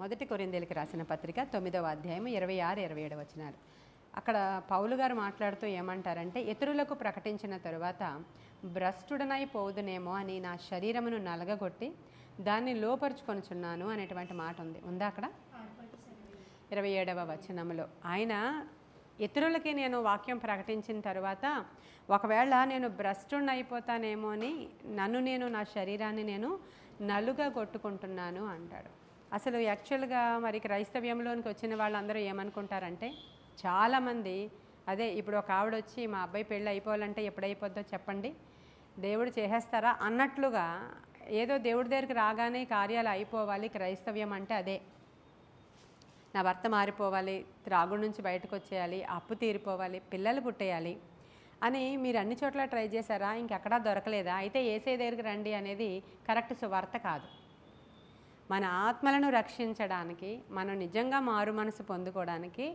మొదటి కొరింథీయులకు రాసిన పత్రిక 9వ అధ్యాయం 26, 27 వచనాలు. అక్కడ పౌలు గారు మాట్లాడుతూ ఏమంటారంటే, ఇతరులకు ప్రకటించిన తరువాత భ్రష్టుడనైపోదునేమో అని నా శరీరమును నలగగొట్టి దాన్ని లోపరుచుకొనుచున్నాను అనేటువంటి మాట ఉంది. ఉందా అక్కడ 27వ వచనంలో? ఆయన ఇతరులకి నేను వాక్యం ప్రకటించిన తర్వాత ఒకవేళ నేను భ్రష్టుడనైపోతానేమో అని నేను నా శరీరాన్ని నేను నలుగా కొట్టుకుంటున్నాను అంటాడు. అసలు యాక్చువల్గా మరి క్రైస్తవ్యంలోనికి వచ్చిన వాళ్ళందరూ ఏమనుకుంటారంటే, చాలామంది అదే ఇప్పుడు ఒక ఆవిడ వచ్చి మా అబ్బాయి పెళ్ళి అయిపోవాలంటే ఎప్పుడైపోద్దో చెప్పండి, దేవుడు చేసేస్తారా అన్నట్లుగా ఏదో దేవుడి దగ్గరికి రాగానే కార్యాలు అయిపోవాలి. క్రైస్తవ్యం అంటే అదే, నా భర్త మారిపోవాలి, త్రాగుడు నుంచి బయటకు వచ్చేయాలి, అప్పు తీరిపోవాలి, పిల్లలు పుట్టేయాలి అని మీరు అన్ని చోట్ల ట్రై చేశారా? ఇంకెక్కడా దొరకలేదా? అయితే యేసయ్య దగ్గరికి రండి అనేది కరెక్ట్ సువార్త కాదు. మన ఆత్మలను రక్షించడానికి, మనం నిజంగా మారు మనసు పొందుకోవడానికి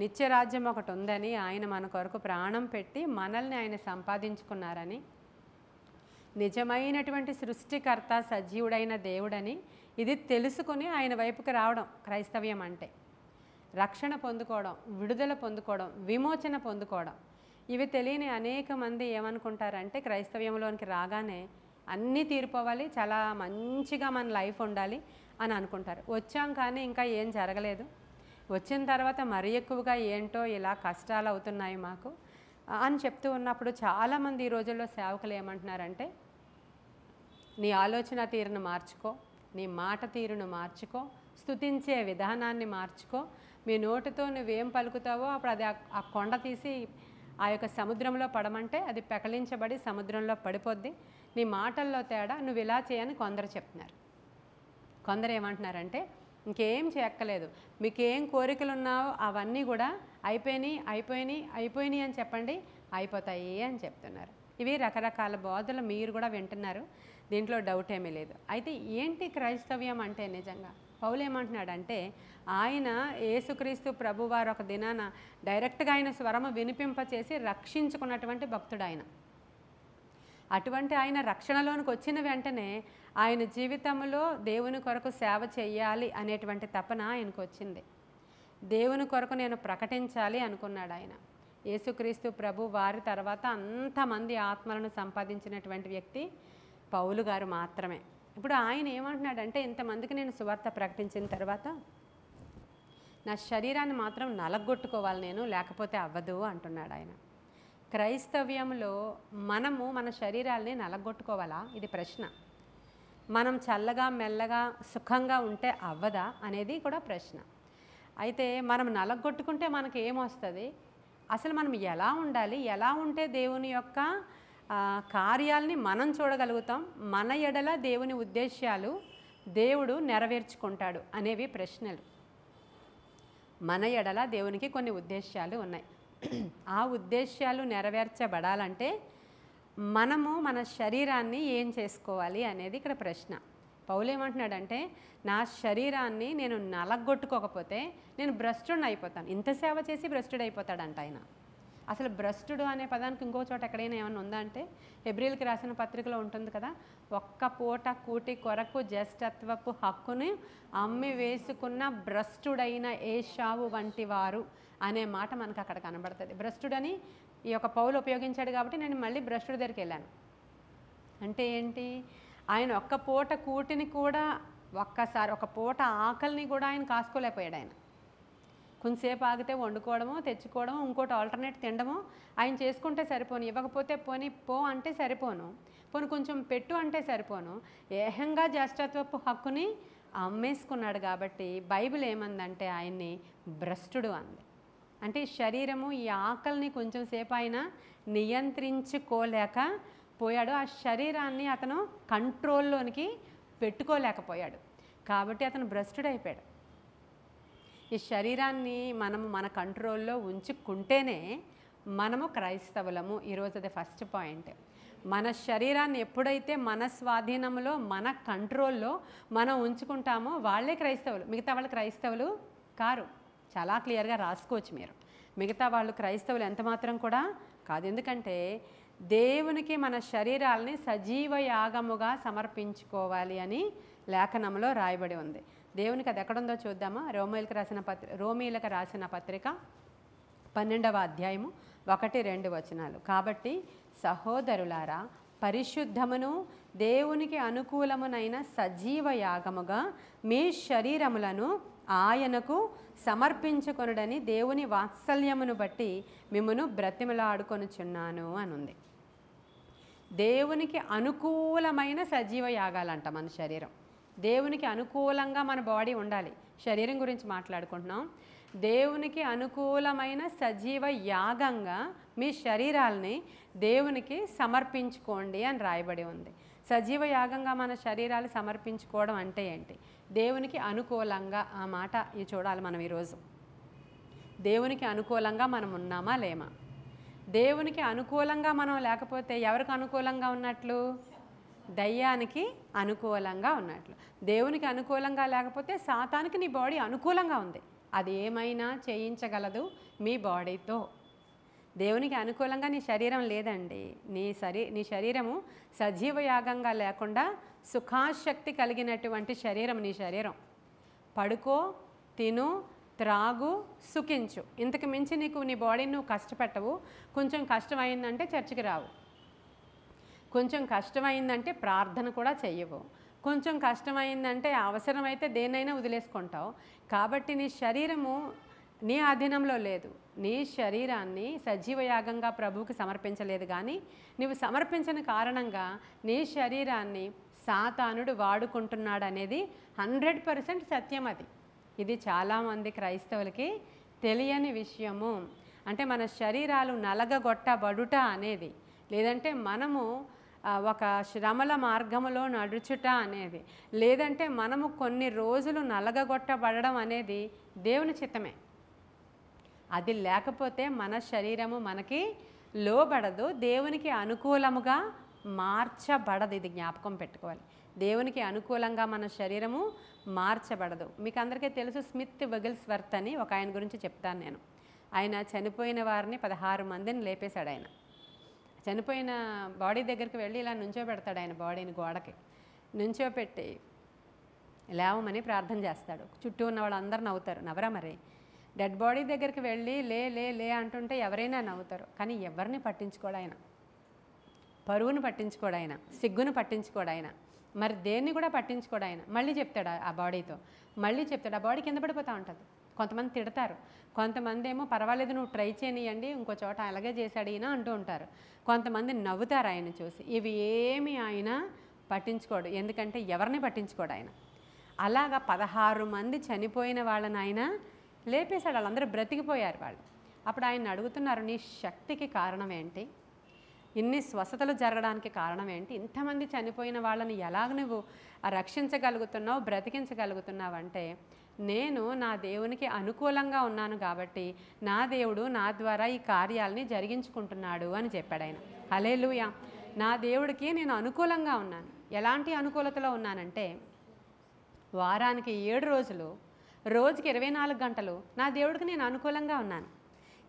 నిత్యరాజ్యం ఒకటి ఉందని, ఆయన మన కొరకు ప్రాణం పెట్టి మనల్ని ఆయన సంపాదించుకున్నారని, నిజమైనటువంటి సృష్టికర్త సజీవుడైన దేవుడని ఇది తెలుసుకుని ఆయన వైపుకి రావడం క్రైస్తవ్యం అంటే. రక్షణ పొందుకోవడం, విడుదల పొందుకోవడం, విమోచన పొందుకోవడం. ఇవి తెలియని అనేక మంది ఏమనుకుంటారంటే, క్రైస్తవ్యంలోనికి రాగానే అన్నీ తీరిపోవాలి, చాలా మంచిగా మన లైఫ్ ఉండాలి అని అనుకుంటారు. వచ్చాం కానీ ఇంకా ఏం జరగలేదు, వచ్చిన తర్వాత మరీ ఎక్కువగా ఏంటో ఇలా కష్టాలు అవుతున్నాయి మాకు అని చెప్తూ ఉన్నప్పుడు చాలామంది ఈ రోజుల్లో సేవకులు ఏమంటున్నారంటే, నీ ఆలోచన తీరును మార్చుకో, నీ మాట తీరును మార్చుకో, స్తుతించే విధానాన్ని మార్చుకో, మీ నోటితో నువ్వేం పలుకుతావో అప్పుడు అది ఆ కొండ తీసి ఆ యొక్క సముద్రంలో పడమంటే అది పెకలించబడి సముద్రంలో పడిపోద్ది. నీ మాటల్లో తేడా, నువ్వు ఇలా చేయని కొందరు చెప్తున్నారు. కొందరు ఏమంటున్నారంటే, ఇంకేం చేయక్కలేదు, మీకేం కోరికలు ఉన్నావో అవన్నీ కూడా అయిపోయినాయి అని చెప్పండి, అయిపోతాయి అని చెప్తున్నారు. ఇవి రకరకాల బోధలు మీరు కూడా వింటున్నారు, దీంట్లో డౌట్ ఏమీ లేదు. అయితే ఏంటి క్రైస్తవ్యం అంటే? నిజంగా పౌలు ఏమంటున్నాడంటే, ఆయన యేసుక్రీస్తు ప్రభువారు ఒక దినాన డైరెక్ట్గా ఆయన స్వరము వినిపింపచేసి రక్షించుకున్నటువంటి భక్తుడు ఆయన. అటువంటి ఆయన రక్షణలోనికి వచ్చిన వెంటనే ఆయన జీవితంలో దేవుని కొరకు సేవ చేయాలి అనేటువంటి తపన ఆయనకు వచ్చింది. దేవుని కొరకు నేను ప్రకటించాలి అనుకున్నాడు ఆయన. యేసుక్రీస్తు ప్రభు వారి తర్వాత అంతమంది ఆత్మలను సంపాదించినటువంటి వ్యక్తి పౌలు గారు మాత్రమే. ఇప్పుడు ఆయన ఏమంటున్నాడంటే, ఇంతమందికి నేను సువార్త ప్రకటించిన తర్వాత నా శరీరాన్ని మాత్రం నలగొట్టుకోవాలి నేను, లేకపోతే అవ్వదు అంటున్నాడు ఆయన. క్రైస్తవ్యంలో మనము మన శరీరాల్ని నలగొట్టుకోవాలా? ఇది ప్రశ్న. మనం చల్లగా మెల్లగా సుఖంగా ఉంటే అవ్వదా అనేది కూడా ప్రశ్న. అయితే మనం నలగొట్టుకుంటే మనకి ఏమొస్తుంది? అసలు మనం ఎలా ఉండాలి, ఎలా ఉంటే దేవుని యొక్క కార్యాలని మనం చూడగలుగుతాం, మన ఎడల దేవుని ఉద్దేశ్యాలు దేవుడు నెరవేర్చుకుంటాడు అనేవి ప్రశ్నలు. మన ఎడల దేవునికి కొన్ని ఉద్దేశ్యాలు ఉన్నాయి. ఆ ఉద్దేశ్యాలు నెరవేర్చబడాలంటే మనము మన శరీరాన్ని ఏం చేసుకోవాలి అనేది ఇక్కడ ప్రశ్న. పౌలు ఏమంటున్నాడంటే, నా శరీరాన్ని నేను నలగొట్టుకోకపోతే నేను భ్రష్టుడిని అయిపోతాను. ఇంత సేవ చేసి భ్రష్టుడు అయిపోతాడంట ఆయన. అసలు భ్రష్టుడు అనే పదానికి ఇంకో చోట ఎక్కడైనా ఏమైనా ఉందా అంటే, హెబ్రీయులకు రాసిన పత్రికలో ఉంటుంది కదా, ఒక్క పూట కూటి కొరకు జ్యేష్ఠత్వపు హక్కుని అమ్మి వేసుకున్న భ్రష్టుడైన ఏశావు వంటి వారు అనే మాట మనకు అక్కడ కనబడుతుంది. భ్రష్టుడని ఈ యొక్క పౌలు ఉపయోగించాడు కాబట్టి నేను మళ్ళీ భ్రష్టుడి దగ్గరికి వెళ్ళాను. అంటే ఏంటి? ఆయన ఒక్క పూట కూటిని కూడా, ఒక్కసారి ఒక పూట ఆకలిని కూడా ఆయన కాసుకోలేకపోయాడు. ఆయన కొంతసేపు ఆగితే వండుకోవడమో, తెచ్చుకోవడమో, ఇంకోటి ఆల్టర్నేట్ తినడమో ఆయన చేసుకుంటే సరిపోను. ఇవ్వకపోతే పో అంటే సరిపోను, కొంచెం పెట్టు అంటే సరిపోను. ఏహంగా జ్యేష్ఠత్వపు హక్కుని అమ్మేసుకున్నాడు. కాబట్టి బైబిల్ ఏమందంటే ఆయన్ని భ్రష్టుడు అంది. అంటే శరీరము ఈ ఆకలిని కొంచెం సేపు ఆయన నియంత్రించుకోలేక పోయాడు. ఆ శరీరాన్ని అతను కంట్రోల్లోనికి పెట్టుకోలేకపోయాడు. కాబట్టి అతను భ్రష్టుడైపోయాడు. ఈ శరీరాన్ని మనము మన కంట్రోల్లో ఉంచుకుంటేనే మనము క్రైస్తవులము. ఈరోజు అది ఫస్ట్ పాయింట్. మన శరీరాన్ని ఎప్పుడైతే మన స్వాధీనంలో, మన కంట్రోల్లో మనం ఉంచుకుంటామో వాళ్ళే క్రైస్తవులు. మిగతా వాళ్ళు క్రైస్తవులు కారు. చాలా క్లియర్గా రాసుకోవచ్చు మీరు. మిగతా వాళ్ళు క్రైస్తవులు ఎంత మాత్రం కూడా కాదు. ఎందుకంటే దేవునికి మన శరీరాల్ని సజీవ యాగముగా సమర్పించుకోవాలి అని లేఖనంలో రాయబడి ఉంది. దేవునికి అది ఎక్కడుందో చూద్దామా. రోమీలకు రాసిన పత్రిక 12వ అధ్యాయము 1-2 వచనాలు. కాబట్టి సహోదరులారా, పరిశుద్ధమును దేవునికి అనుకూలమునైన సజీవ యాగముగా మీ శరీరములను ఆయనకు సమర్పించుకొనుడని దేవుని వాత్సల్యమును బట్టి మిమ్మును బ్రతిమలాడుకొనుచున్నాను అని ఉంది. దేవునికి అనుకూలమైన సజీవ యాగాలంట మన శరీరం. దేవునికి అనుకూలంగా మన బాడీ ఉండాలి. శరీరం గురించి మాట్లాడుకుంటున్నాం. దేవునికి అనుకూలమైన సజీవ యాగంగా మీ శరీరాల్ని దేవునికి సమర్పించుకోండి అని రాయబడి ఉంది. సజీవ యాగంగా మన శరీరాలు సమర్పించుకోవడం అంటే ఏంటి? దేవునికి అనుకూలంగా, ఆ మాట ఇది చూడాలి మనం ఈరోజు. దేవునికి అనుకూలంగా మనం ఉన్నామా లేమా? దేవునికి అనుకూలంగా మనం లేకపోతే ఎవరికి అనుకూలంగా ఉన్నట్లు? దయ్యానికి అనుకూలంగా ఉన్నట్లు. దేవునికి అనుకూలంగా లేకపోతే సాతానికి నీ బాడీ అనుకూలంగా ఉంది. అది ఏమైనా చేయించగలదు మీ బాడీతో. దేవునికి అనుకూలంగా నీ శరీరం లేదండి. నీ శరీరము సజీవ యాగంగా లేకుండా సుఖాశక్తి కలిగినటువంటి శరీరం నీ శరీరం. పడుకో, తిను, త్రాగు, సుఖించు. ఇంతకు మించి నీకు నీ బాడీని నువ్వు కష్టపెట్టవు. కొంచెం కష్టమైందంటే చర్చికి రావు. కొంచెం కష్టమైందంటే ప్రార్థన కూడా చెయ్యవు. కొంచెం కష్టమైందంటే అవసరమైతే దేన్నైనా వదిలేసుకుంటావు. కాబట్టి నీ శరీరము నీ ఆధీనంలో లేదు. నీ శరీరాన్ని సజీవ యాగంగా ప్రభువుకి సమర్పించలేదు. కానీ నువ్వు సమర్పించిన కారణంగా నీ శరీరాన్ని సాతానుడు వాడుకుంటున్నాడు అనేది 100% సత్యం. ఇది చాలామంది క్రైస్తవులకి తెలియని విషయము. అంటే మన శరీరాలు నలగగొట్టబడుట అనేది, లేదంటే మనము ఒక శ్రమల మార్గములో నడుచుట అనేది, లేదంటే మనము కొన్ని రోజులు నలగగొట్టబడడం అనేది దేవుని చిత్తమే. అది లేకపోతే మన శరీరము మనకి లోబడదు, దేవునికి అనుకూలముగా మార్చబడదు. ఇది జ్ఞాపకం పెట్టుకోవాలి. దేవునికి అనుకూలంగా మన శరీరము మార్చబడదు. మీకు అందరికీ తెలుసు, స్మిత్ విగిల్స్వర్త్ అని ఒక ఆయన గురించి చెప్తాను నేను. ఆయన చనిపోయిన వారిని 16 మందిని లేపేశాడు. ఆయన చనిపోయిన బాడీ దగ్గరికి వెళ్ళి ఇలా నుంచోబెడతాడు. ఆయన బాడీని గోడకి నుంచోపెట్టి లేవమని ప్రార్థన చేస్తాడు. చుట్టూ ఉన్న వాళ్ళందరూ నవ్వుతారు. నవ్వరా మరి? డెడ్ బాడీ దగ్గరికి వెళ్ళి లే లే లే అంటుంటే ఎవరైనా నవ్వుతారు. కానీ ఎవరిని పట్టించుకోడు ఆయన. పరువును పట్టించుకోడు ఆయన, సిగ్గును పట్టించుకోడు ఆయన, మరి దేన్ని కూడా పట్టించుకోడు ఆయన. మళ్ళీ చెప్తాడు ఆ బాడీతో, మళ్ళీ చెప్తాడు. ఆ బాడీ కింద పడిపోతూ ఉంటుంది. కొంతమంది తిడతారు, కొంతమంది ఏమో పర్వాలేదు నువ్వు ట్రై చేయనియండి, ఇంకో చోట అలాగే చేశాడు ఈయన అంటూ ఉంటారు. కొంతమంది నవ్వుతారు ఆయన చూసి. ఇవి ఏమి ఆయన పట్టించుకోడు. ఎందుకంటే ఎవరిని పట్టించుకోడు ఆయన. అలాగా 16 మంది చనిపోయిన వాళ్ళని ఆయన లేపేశాడు. వాళ్ళందరూ బ్రతికిపోయారు వాళ్ళు. అప్పుడు ఆయన అడుగుతున్నారు, నీ శక్తికి కారణం ఏంటి? ఇన్ని స్వస్థతలు జరగడానికి కారణం ఏంటి? ఇంతమంది చనిపోయిన వాళ్ళని ఎలాగ నువ్వు రక్షించగలుగుతున్నావు, బ్రతికించగలుగుతున్నావు అంటే, నేను నా దేవునికి అనుకూలంగా ఉన్నాను కాబట్టి నా దేవుడు నా ద్వారా ఈ కార్యాలని జరిగించుకుంటున్నాడు అని చెప్పాడు ఆయన. హల్లెలూయా. నా దేవుడికి నేను అనుకూలంగా ఉన్నాను. ఎలాంటి అనుకూలతలో ఉన్నానంటే, వారానికి 7 రోజులు, రోజుకి 24 గంటలు నా దేవుడికి నేను అనుకూలంగా ఉన్నాను.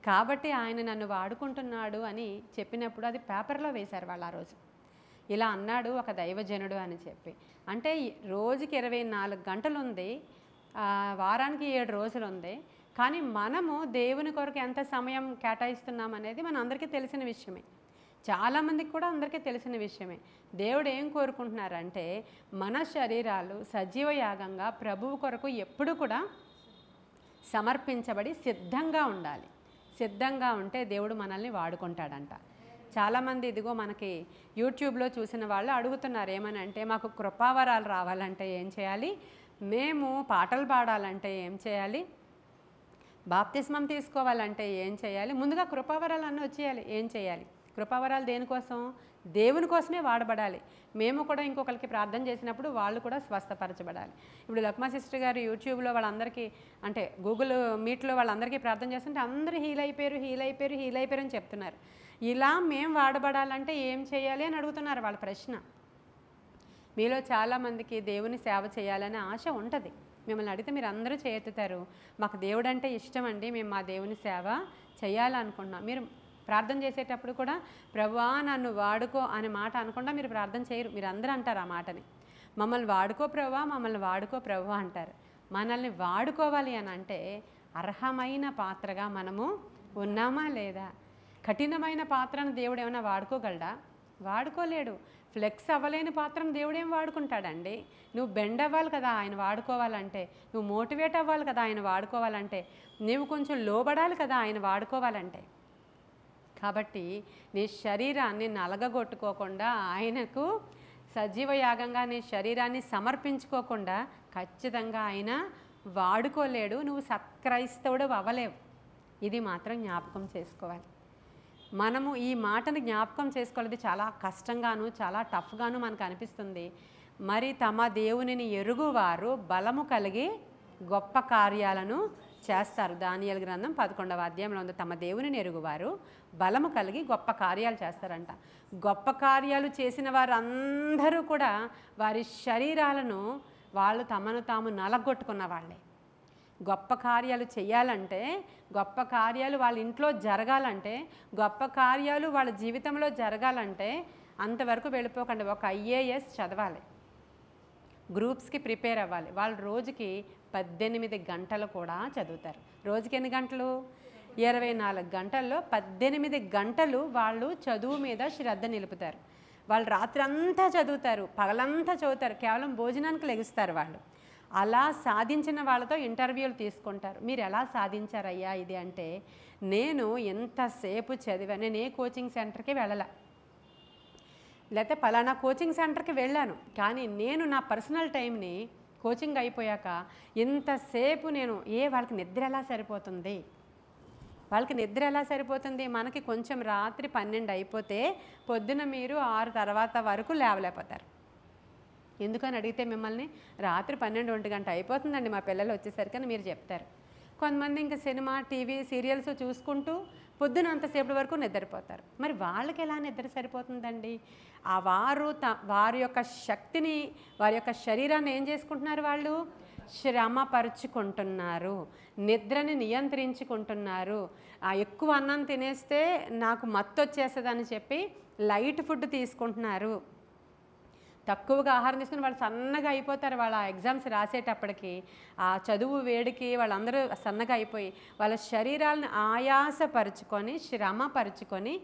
కాబట్టి ఆయన నన్ను వాడుకుంటున్నాడు అని చెప్పినప్పుడు అది పేపర్లో వేశారు వాళ్ళు ఆ రోజు. ఇలా అన్నాడు ఒక దైవజనుడు అని చెప్పి. అంటే రోజుకి 24 గంటలు ఉంది, వారానికి 7 రోజులు ఉంది. కానీ మనము దేవుని కొరకు ఎంత సమయం కేటాయిస్తున్నాం అనేది మన అందరికీ తెలిసిన విషయమే. చాలామందికి కూడా అందరికీ తెలిసిన విషయమే. దేవుడు ఏం కోరుకుంటున్నారంటే, మన శరీరాలు సజీవ యాగంగా ప్రభువు కొరకు ఎప్పుడు కూడా సమర్పించబడి సిద్ధంగా ఉండాలి. సిద్ధంగా ఉంటే దేవుడు మనల్ని వాడుకుంటాడంట. చాలామంది ఇదిగో మనకి యూట్యూబ్లో చూసిన వాళ్ళు అడుగుతున్నారు ఏమని అంటే, మాకు కృపావరాలు రావాలంటే ఏం చేయాలి? మేము పాటలు పాడాలంటే ఏం చేయాలి? బాప్తిస్మం తీసుకోవాలంటే ఏం చేయాలి? ముందుగా కృపావరాలు అన్నీ వచ్చేయాలి. ఏం చేయాలి? కృపావరాలు దేనికోసం? దేవుని కోసమే వాడబడాలి. మేము కూడా ఇంకొకరికి ప్రార్థన చేసినప్పుడు వాళ్ళు కూడా స్వస్థపరచబడాలి. ఇప్పుడు లక్మా సిస్టర్ గారు యూట్యూబ్లో వాళ్ళందరికీ, అంటే గూగుల్ మీట్లో వాళ్ళందరికీ ప్రార్థన చేస్తుంటే అందరూ హీల్ అయిపోయారు అని చెప్తున్నారు. ఇలా మేము వాడబడాలంటే ఏం చేయాలి అని అడుగుతున్నారు వాళ్ళ ప్రశ్న. మీలో చాలామందికి దేవుని సేవ చేయాలనే ఆశ ఉంటుంది. మిమ్మల్ని అడిగితే మీరు అందరూ చేయెత్తుతారు, మాకు దేవుడు అంటే ఇష్టం అండి, మేము మా దేవుని సేవ చేయాలనుకుంటున్నాం. మీరు ప్రార్థన చేసేటప్పుడు కూడా ప్రభువా నన్ను వాడుకో అనే మాట అనకుండా మీరు ప్రార్థన చేయరు. మీరు అందరూ అంటారు ఆ మాటని, మమ్మల్ని వాడుకో ప్రభువా, మమ్మల్ని వాడుకో ప్రభువా అంటారు. మనల్ని వాడుకోవాలి అని అంటే అర్హమైన పాత్రగా మనము ఉన్నామా లేదా? కఠినమైన పాత్రను దేవుడు ఏమైనా వాడుకోగలడా? వాడుకోలేడు. ఫ్లెక్స్ అవ్వలేని పాత్రను దేవుడేం వాడుకుంటాడండి? నువ్వు బెండ్ అవ్వాలి కదా ఆయన వాడుకోవాలంటే, నువ్వు మోటివేట్ అవ్వాలి కదా ఆయన వాడుకోవాలంటే, నువ్వు కొంచెం లోబడాలి కదా ఆయన వాడుకోవాలంటే. కాబట్టి నీ శరీరాన్ని నలగగొట్టుకోకుండా, ఆయనకు సజీవ యాగంగా నీ శరీరాన్ని సమర్పించుకోకుండా ఖచ్చితంగా ఆయన వాడుకోలేడు. నువ్వు సత్క్రైస్తవుడు అవ్వలేవు. ఇది మాత్రం జ్ఞాపకం చేసుకోవాలి. మనము ఈ మాటను జ్ఞాపకం చేసుకోలేదు. చాలా కష్టంగాను చాలా టఫ్గాను మనకు అనిపిస్తుంది. మరి తమ దేవునిని ఎరుగువారు బలము కలిగి గొప్ప కార్యాలను చేస్తారు. దానియేలు గ్రంథం 11వ అధ్యాయంలో ఉంది. తమ దేవునిని ఎరుగువారు బలము కలిగి గొప్ప కార్యాలు చేస్తారంట. గొప్ప కార్యాలు చేసిన వారందరూ కూడా వారి శరీరాలను వాళ్ళు తమను తాము నలగొట్టుకున్న వాళ్ళే. గొప్ప కార్యాలు చేయాలంటే, గొప్ప కార్యాలు వాళ్ళ ఇంట్లో జరగాలంటే, గొప్ప కార్యాలు వాళ్ళ జీవితంలో జరగాలంటే అంతవరకు వెళ్ళిపోకండి. ఒక ఐఏఎస్ చదవాలి, గ్రూప్స్కి ప్రిపేర్ అవ్వాలి. వాళ్ళు రోజుకి 18 గంటలు కూడా చదువుతారు. రోజుకి ఎన్ని గంటలు? 24 గంటల్లో 18 గంటలు వాళ్ళు చదువు మీద శ్రద్ధ నిలుపుతారు. వాళ్ళు రాత్రి అంతా చదువుతారు, పగలంతా చదువుతారు, కేవలం భోజనానికి లెగుస్తారు వాళ్ళు. అలా సాధించిన వాళ్ళతో ఇంటర్వ్యూలు తీసుకుంటారు. మీరు ఎలా సాధించారయ్యా ఇది అంటే, నేను ఎంతసేపు చదివాను, నేను ఏ కోచింగ్ సెంటర్కి వెళ్ళాల, లేకపోతే పలానా కోచింగ్ సెంటర్కి వెళ్ళాను, కానీ నేను నా పర్సనల్ టైంని కోచింగ్ అయిపోయాక ఇంతసేపు నేను వాళ్ళకి నిద్ర ఎలా సరిపోతుంది? వాళ్ళకి నిద్ర ఎలా సరిపోతుంది? మనకి కొంచెం రాత్రి 12 అయిపోతే పొద్దున మీరు 6 తర్వాత వరకు లేవలేకపోతారు. ఎందుకని అడిగితే మిమ్మల్ని రాత్రి 12, 1 గంట అయిపోతుందండి మా పిల్లలు వచ్చేసరికి అని మీరు చెప్తారు. కొంతమంది ఇంకా సినిమా, టీవీ, సీరియల్స్ చూసుకుంటూ పొద్దున అంతసేపటి వరకు నిద్రపోతారు. మరి వాళ్ళకి ఎలా నిద్ర సరిపోతుందండి? వారి యొక్క శక్తిని, వారి యొక్క శరీరాన్ని ఏం చేసుకుంటున్నారు? వాళ్ళు శ్రమపరుచుకుంటున్నారు, నిద్రని నియంత్రించుకుంటున్నారు. ఎక్కువ అన్నం తినేస్తే నాకు మత్తు వచ్చేస్తుందని చెప్పి లైట్ ఫుడ్ తీసుకుంటున్నారు. తక్కువగా ఆహారం తీసుకుని వాళ్ళు సన్నగా అయిపోతారు. వాళ్ళ ఎగ్జామ్స్ రాసేటప్పటికి ఆ చదువు వేడికి వాళ్ళందరూ సన్నగా అయిపోయి వాళ్ళ శరీరాలను ఆయాసపరుచుకొని, శ్రమపరుచుకొని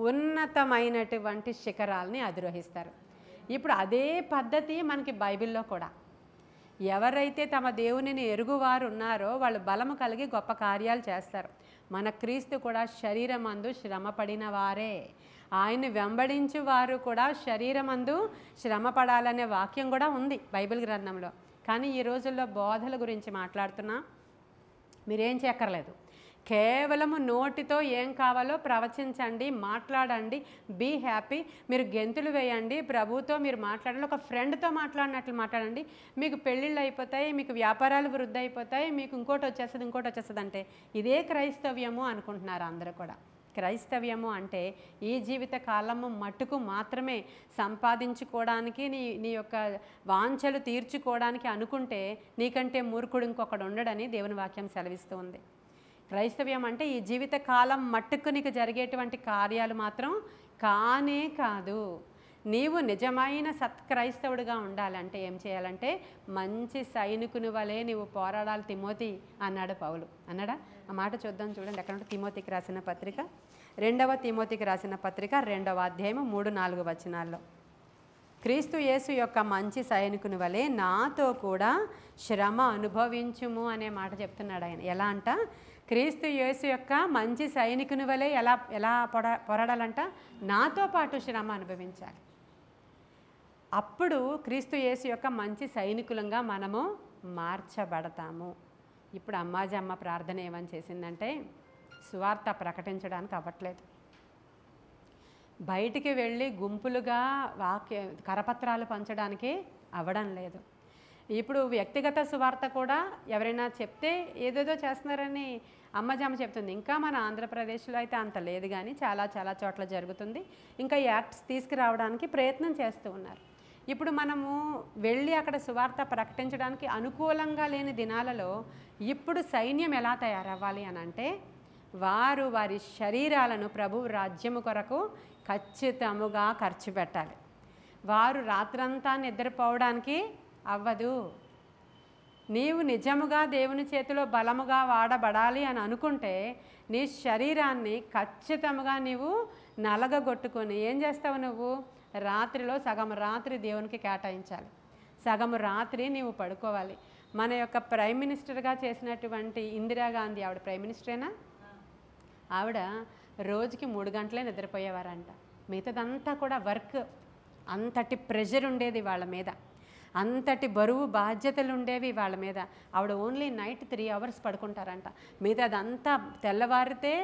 ఉన్నతమైనటువంటి శిఖరాలని అధిరోహిస్తారు. ఇప్పుడు అదే పద్ధతి మనకి బైబిల్లో కూడా. ఎవరైతే తమ దేవునిని ఎరుగువారు ఉన్నారో వాళ్ళు బలము కలిగి గొప్ప కార్యాలు చేస్తారు. మన క్రీస్తు కూడా శరీరమందు శ్రమపడిన వారే. ఆయన్ని వెంబడించు వారు కూడా శరీరమందు శ్రమపడాలనే వాక్యం కూడా ఉంది బైబిల్ గ్రంథంలో. కానీ ఈ రోజుల్లో బోధల గురించి మాట్లాడుతున్నా, మీరేం చేయక్కర్లేదు. కేవలము నోటితో ఏం కావాలో ప్రవచించండి, మాట్లాడండి, బీ హ్యాపీ. మీరు గెంతులు వేయండి, ప్రభుతో మీరు మాట్లాడండి, ఒక ఫ్రెండ్తో మాట్లాడినట్లు మాట్లాడండి. మీకు పెళ్ళిళ్ళు అయిపోతాయి, మీకు వ్యాపారాలు వృద్ధి అయిపోతాయి, మీకు ఇంకోటి వచ్చేస్తుంది అంటే ఇదే క్రైస్తవ్యము అనుకుంటున్నారు అందరూ కూడా. క్రైస్తవ్యము అంటే ఈ జీవిత కాలము మట్టుకు మాత్రమే సంపాదించుకోవడానికి, నీ యొక్క వాంఛలు తీర్చుకోవడానికి అనుకుంటే నీకంటే మూర్ఖుడు ఇంకొకడు ఉండడని దేవుని వాక్యం సెలవిస్తూ ఉంది. క్రైస్తవ్యం అంటే ఈ జీవిత కాలం మట్టుకు నీకు జరిగేటువంటి కార్యాలు మాత్రం కానే కాదు. నీవు నిజమైన సత్క్రైస్తవుడిగా ఉండాలంటే ఏం చేయాలంటే, మంచి సైనికుని వలె నీవు పోరాడాలి తిమోతి అన్నాడు పౌలు. అన్నాడా? ఆ మాట చూద్దాం, చూడండి ఎక్కడ ఉంటే. తిమోతికి రాసిన పత్రిక, 2వ తిమోతికి రాసిన పత్రిక 2వ అధ్యాయం 3-4 వచనాల్లో, క్రీస్తు యేసు యొక్క మంచి సైనికుని వలె నాతో కూడా శ్రమ అనుభవించుము అనే మాట చెప్తున్నాడు ఆయన. ఎలా అంట? క్రీస్తు యేసు యొక్క మంచి సైనికుని వలె ఎలా పోరాడాలంట? నాతో పాటు శ్రమ అనుభవించాలి. అప్పుడు క్రీస్తు యేసు యొక్క మంచి సైనికులంగా మనము మార్చబడతాము. ఇప్పుడు అమ్మాజమ్మ ప్రార్థన ఏమని చేసిందంటే, సువార్త ప్రకటించడానికి అవ్వట్లేదు, బయటికి వెళ్ళి గుంపులుగా కరపత్రాలు పంచడానికి అవ్వడం లేదు. ఇప్పుడు వ్యక్తిగత సువార్త కూడా ఎవరైనా చెప్తే ఏదేదో చేస్తున్నారని అమ్మజమ్మ చెప్తుంది. ఇంకా మన ఆంధ్రప్రదేశ్లో అయితే అంత లేదు, కానీ చాలా చాలా చోట్ల జరుగుతుంది. ఇంకా యాక్ట్స్ తీసుకురావడానికి ప్రయత్నం చేస్తూ ఉన్నారు. ఇప్పుడు మనము వెళ్ళి అక్కడ సువార్త ప్రకటించడానికి అనుకూలంగా లేని దినాలలో ఇప్పుడు సైన్యం ఎలా తయారవ్వాలి అని అంటే, వారి శరీరాలను ప్రభు రాజ్యము కొరకు ఖచ్చితముగా ఖర్చు పెట్టాలి. వారు రాత్రంతా నిద్రపోవడానికి అవ్వదు. నీవు నిజముగా దేవుని చేతిలో బలముగా వాడబడాలి అని అనుకుంటే నీ శరీరాన్ని ఖచ్చితంగా నీవు నలగగొట్టుకొని ఏం చేస్తావు? నువ్వు రాత్రిలో సగం రాత్రి దేవునికి కేటాయించాలి, సగం రాత్రి నీవు పడుకోవాలి. మన యొక్క ప్రైమ్ మినిస్టర్గా చేసినటువంటి ఇందిరాగాంధీ, ఆవిడ ప్రైమ్ మినిస్టరేనా? ఆవిడ రోజుకి 3 గంటలే నిద్రపోయేవారంట. మిగతాదంతా కూడా వర్క్. అంతటి ప్రెషర్ ఉండేది వాళ్ళ మీద, అంతటి బరువు బాధ్యతలు ఉండేవి వాళ్ళ మీద. ఆవిడ ఓన్లీ నైట్ 3 అవర్స్ పడుకుంటారంట. మిగతాదంతా తెల్లవారితే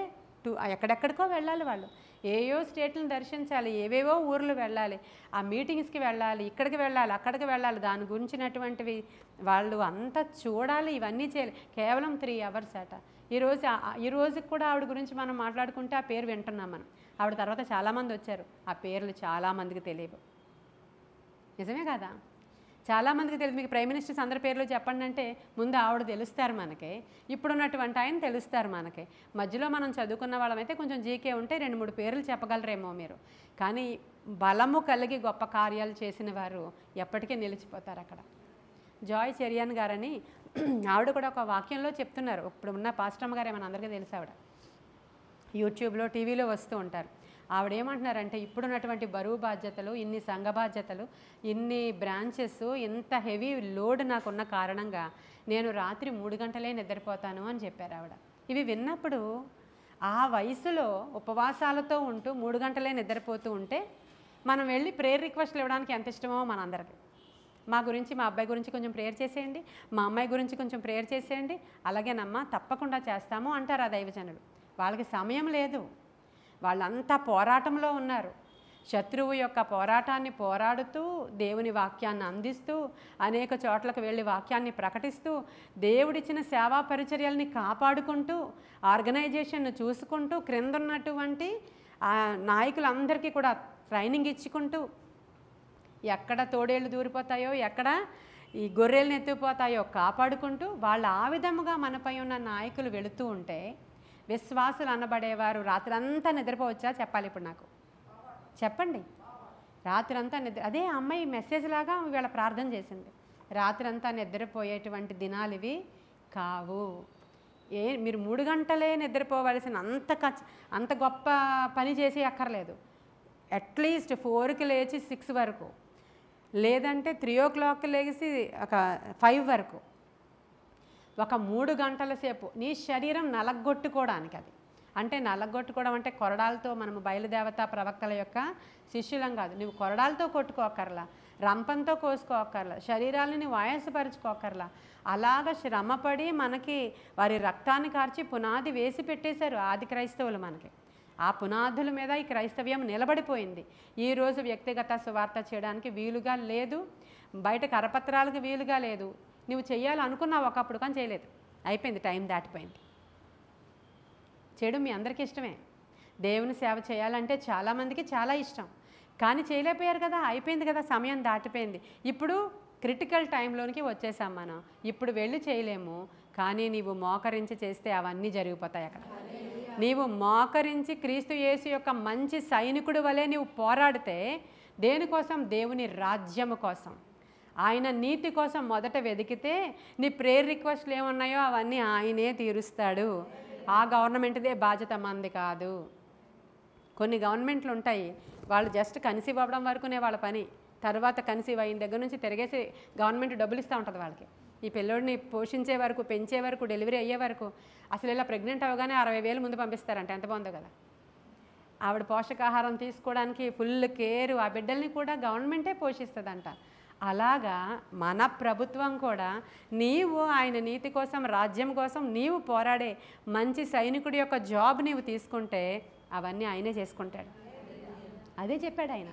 ఎక్కడెక్కడికో వెళ్ళాలి వాళ్ళు, ఏయో స్టేట్లను దర్శించాలి, ఏవేవో ఊర్లు వెళ్ళాలి, ఆ మీటింగ్స్కి వెళ్ళాలి, ఇక్కడికి వెళ్ళాలి, అక్కడికి వెళ్ళాలి, దాని గురించినటువంటివి వాళ్ళు అంతా చూడాలి, ఇవన్నీ చేయాలి. కేవలం 3 అవర్స్ అట. ఈ రోజుకి కూడా ఆవిడ గురించి మనం మాట్లాడుకుంటే ఆ పేరు వింటున్నాం మనం. ఆవిడ తర్వాత చాలామంది వచ్చారు, ఆ పేర్లు చాలామందికి తెలియవు. నిజమే కదా? చాలామందికి తెలియదు. మీకు ప్రైమ్ మినిస్టర్స్ అందరి పేర్లు చెప్పండి అంటే ముందు ఆవిడ తెలుస్తారు మనకి, ఇప్పుడున్నటువంటి ఆయన తెలుస్తారు మనకి. మధ్యలో మనం చదువుకున్న వాళ్ళమైతే కొంచెం జీకే ఉంటే 2-3 పేర్లు చెప్పగలరేమో మీరు. కానీ బలము కలిగి గొప్ప కార్యాలు చేసిన వారు ఎప్పటికీ నిలిచిపోతారు అక్కడ. జాయ్ చెరియన్ గారని ఆవిడ కూడా ఒక వాక్యంలో చెప్తున్నారు. ఇప్పుడు ఉన్న పాస్టమ్మ గారు ఏమన్నా అందరికీ తెలుసు, ఆవిడ యూట్యూబ్లో టీవీలో వస్తూ ఉంటారు. ఆవిడ ఏమంటున్నారంటే ఇప్పుడున్నటువంటి బరువు బాధ్యతలు, ఇన్ని సంఘ బాధ్యతలు, ఇన్ని బ్రాంచెస్, ఇంత హెవీ లోడ్ నాకున్న కారణంగా నేను రాత్రి 3 గంటలే నిద్రపోతాను అని చెప్పారు ఆవిడ. ఇవి విన్నప్పుడు ఆ వయసులో ఉపవాసాలతో ఉంటూ 3 గంటలే నిద్రపోతూ ఉంటే మనం వెళ్ళి ప్రేయర్ రిక్వెస్ట్లు ఇవ్వడానికి ఎంత ఇష్టమో మనందరికీ. మా గురించి, మా అబ్బాయి గురించి కొంచెం ప్రేయర్ చేసేయండి, మా అమ్మాయి గురించి కొంచెం ప్రేయర్ చేసేయండి, అలాగేనమ్మా తప్పకుండా చేస్తాము అంటారు ఆ దైవజనులు. వాళ్ళకి సమయం లేదు, వాళ్ళంతా పోరాటంలో ఉన్నారు. శత్రువు యొక్క పోరాటాన్ని పోరాడుతూ, దేవుని వాక్యాన్ని అందిస్తూ, అనేక చోట్లకు వెళ్ళి వాక్యాన్ని ప్రకటిస్తూ, దేవుడిచ్చిన సేవా పరిచర్యల్ని కాపాడుకుంటూ, ఆర్గనైజేషన్ను చూసుకుంటూ, క్రిందున్నటువంటి నాయకులందరికీ కూడా ట్రైనింగ్ ఇచ్చుకుంటూ, ఎక్కడ తోడేళ్ళు దూరిపోతాయో, ఎక్కడ ఈ గొర్రెలను ఎత్తుకుపోతాయో కాపాడుకుంటూ, వాళ్ళు ఆ విధముగా మనపై ఉన్న నాయకులు వెళుతూ ఉంటే విశ్వాసులు అనబడేవారు రాత్రంతా నిద్రపోవచ్చా? చెప్పాలి ఇప్పుడు నాకు, చెప్పండి. రాత్రంతా నిద్ర, అదే అమ్మాయి మెసేజ్ లాగా వీళ్ళ ప్రార్థన చేసింది. రాత్రంతా నిద్రపోయేటువంటి దినాలు ఇవి కావు. మీరు 3 గంటలే నిద్రపోవలసిన అంత గొప్ప పని చేసి అక్కర్లేదు. అట్లీస్ట్ 4కి లేచి 6 వరకు, లేదంటే 3 o'clock లేచి ఒక 5 వరకు, ఒక 3 గంటల సేపు నీ శరీరం నలగొట్టుకోవడానికి. అది అంటే నలగొట్టుకోవడం అంటే కొరడాలతో, మనము బయలుదేవత ప్రవక్తల యొక్క శిష్యులం కాదు. నువ్వు కొరడాలతో కొట్టుకోకర్లా, రంపంతో కోసుకోకర్లా, శరీరాలని నువ్వు ఆయాసపరుచుకోకర్లా. అలాగ శ్రమపడి మనకి వారి రక్తాన్ని కార్చి పునాది వేసి పెట్టేశారు ఆది క్రైస్తవులు మనకి. ఆ పునాదుల మీద ఈ క్రైస్తవ్యం నిలబడిపోయింది. ఈరోజు వ్యక్తిగత సువార్త చేయడానికి వీలుగా లేదు, బయట కరపత్రాలకు వీలుగా లేదు. నువ్వు చేయాలనుకున్నావు ఒకప్పుడు, కానీ చేయలేదు, అయిపోయింది, టైం దాటిపోయింది. చేయడం మీ అందరికీ ఇష్టమే. దేవుని సేవ చేయాలంటే చాలామందికి చాలా ఇష్టం, కానీ చేయలేకపోయారు కదా, అయిపోయింది కదా, సమయం దాటిపోయింది. ఇప్పుడు క్రిటికల్ టైంలోనికి వచ్చేసాం మనం. ఇప్పుడు వెళ్ళి చేయలేము, కానీ నీవు మోకరించి చేస్తే అవన్నీ జరిగిపోతాయి అక్కడ. నీవు మోకరించి క్రీస్తు యేసు యొక్క మంచి సైనికుడు వలె నీవు పోరాడితే, దేనికోసం? దేవుని రాజ్యము కోసం, ఆయన నీతి కోసం మొదట వెతికితే నీ ప్రేయర్ రిక్వెస్ట్లు ఏమున్నాయో అవన్నీ ఆయనే తీరుస్తాడు. ఆ గవర్నమెంట్దే బాధ్యత మంది కాదు. కొన్ని గవర్నమెంట్లు ఉంటాయి, వాళ్ళు జస్ట్ కన్సీవ్ అవ్వడం వరకునే వాళ్ళ పని. తర్వాత కన్సీవ్ అయిన దగ్గర నుంచి తిరిగేసి గవర్నమెంట్ డబ్బులు ఇస్తూ ఉంటుంది వాళ్ళకి. ఈ పిల్లోడిని పోషించే వరకు, పెంచే వరకు, డెలివరీ అయ్యే వరకు. అసలు ఇలా ప్రెగ్నెంట్ అవ్వగానే 60,000 ముందు పంపిస్తారంట. ఎంత బాగుందో కదా. ఆవిడ పోషకాహారం తీసుకోవడానికి ఫుల్ కేరు, ఆ బిడ్డల్ని కూడా గవర్నమెంటే పోషిస్తుందంట. అలాగా మన ప్రభుత్వం కూడా నీవు ఆయన నీతి కోసం, రాజ్యం కోసం నీవు పోరాడే మంచి సైనికుడి యొక్క జాబ్ నీవు తీసుకుంటే అవన్నీ ఆయనే చేసుకుంటాడు. అదే చెప్పాడు ఆయన.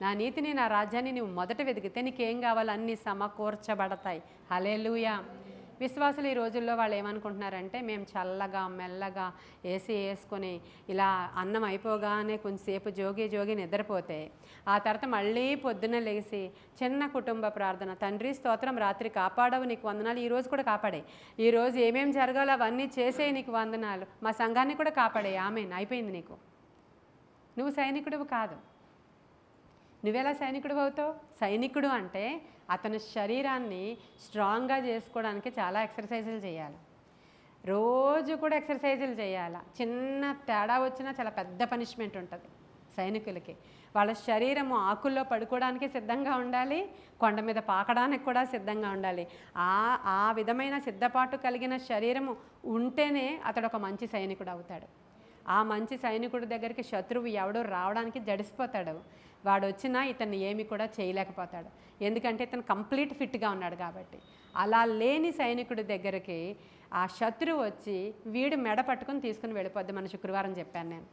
నా నీతిని, నా రాజ్యాన్ని నువ్వు మొదట వెతికితే నీకేం కావాలో అన్నీ సమకూర్చబడతాయి. హల్లెలూయా. విశ్వాసులు ఈ రోజుల్లో వాళ్ళు ఏమనుకుంటున్నారంటే, మేము చల్లగా మెల్లగా ఏసీ వేసుకొని ఇలా అన్నం అయిపోగానే కొంచెంసేపు జోగి నిద్రపోతే, ఆ తర్వాత మళ్ళీ పొద్దున్న లేచి చిన్న కుటుంబ ప్రార్థన, తండ్రి స్తోత్రం, రాత్రి కాపాడవు, నీకు వందనాలు, ఈరోజు కూడా కాపాడే, ఈరోజు ఏమేమి జరగాలో అవన్నీ చేసే, నీకు వందనాలు, మా సంఘాన్ని కూడా కాపాడే, ఆమేన్, అయిపోయింది. నీకు నువ్వు సైనికుడివి కాదు. నువ్వెలా సైనికుడు అవుతావు? సైనికుడు అంటే అతని శరీరాన్ని స్ట్రాంగ్గా చేసుకోవడానికి చాలా ఎక్సర్సైజులు చేయాలి. రోజు కూడా ఎక్సర్సైజులు చేయాలి. చిన్న తేడా వచ్చినా చాలా పెద్ద పనిష్మెంట్ ఉంటుంది సైనికులకి. వాళ్ళ శరీరము ఆకుల్లో పడుకోవడానికి సిద్ధంగా ఉండాలి, కొండ మీద పాకడానికి కూడా సిద్ధంగా ఉండాలి. ఆ విధమైన సిద్ధపాటు కలిగిన శరీరము ఉంటేనే అతడు ఒక మంచి సైనికుడు అవుతాడు. ఆ మంచి సైనికుడి దగ్గరికి శత్రువు ఎవడో రావడానికి జడిసిపోతాడు. వాడు వచ్చినా ఇతన్ని ఏమి కూడా చేయలేకపోతాడు, ఎందుకంటే ఇతను కంప్లీట్ ఫిట్గా ఉన్నాడు కాబట్టి. అలా లేని సైనికుడి దగ్గరికి ఆ శత్రువు వచ్చి వీడు మెడ పట్టుకొని తీసుకుని వెళ్ళిపోద్ది. మన శుక్రవారం చెప్పాను నేను.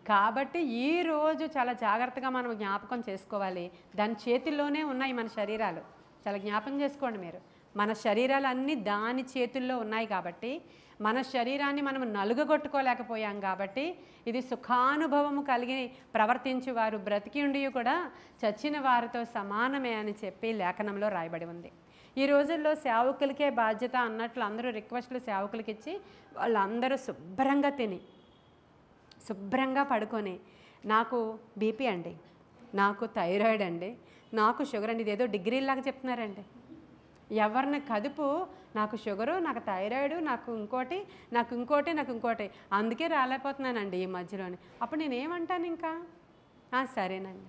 కాబట్టి ఈరోజు చాలా జాగ్రత్తగా మనం జ్ఞాపకం చేసుకోవాలి. దాని చేతుల్లోనే ఉన్నాయి మన శరీరాలు. చాలా జ్ఞాపకం చేసుకోండి మీరు. మన శరీరాలు అన్నీ దాని చేతుల్లో ఉన్నాయి కాబట్టి, మన శరీరాన్ని మనం నలుగగొట్టుకోలేకపోయాం కాబట్టి, ఇది సుఖానుభవము కలిగి ప్రవర్తించు వారు బ్రతికి ఉండి కూడా చచ్చిన వారితో సమానమే అని చెప్పి లేఖనంలో రాయబడి ఉంది. ఈ రోజుల్లో సేవకులకే బాధ్యత అన్నట్లు అందరూ రిక్వెస్ట్లు సేవకులకి ఇచ్చి వాళ్ళందరూ శుభ్రంగా తిని శుభ్రంగా పడుకొని, నాకు బీపీ అండి, నాకు థైరాయిడ్ అండి, నాకు షుగర్ అండి, ఇదేదో డిగ్రీలాగా చెప్తున్నారండి. ఎవరిని కదుపు, నాకు షుగరు, నాకు థైరాయిడ్, నాకు ఇంకోటి, అందుకే రాలేకపోతున్నానండి ఈ మధ్యలోని. అప్పుడు నేనేమంటాను ఇంకా, సరేనండి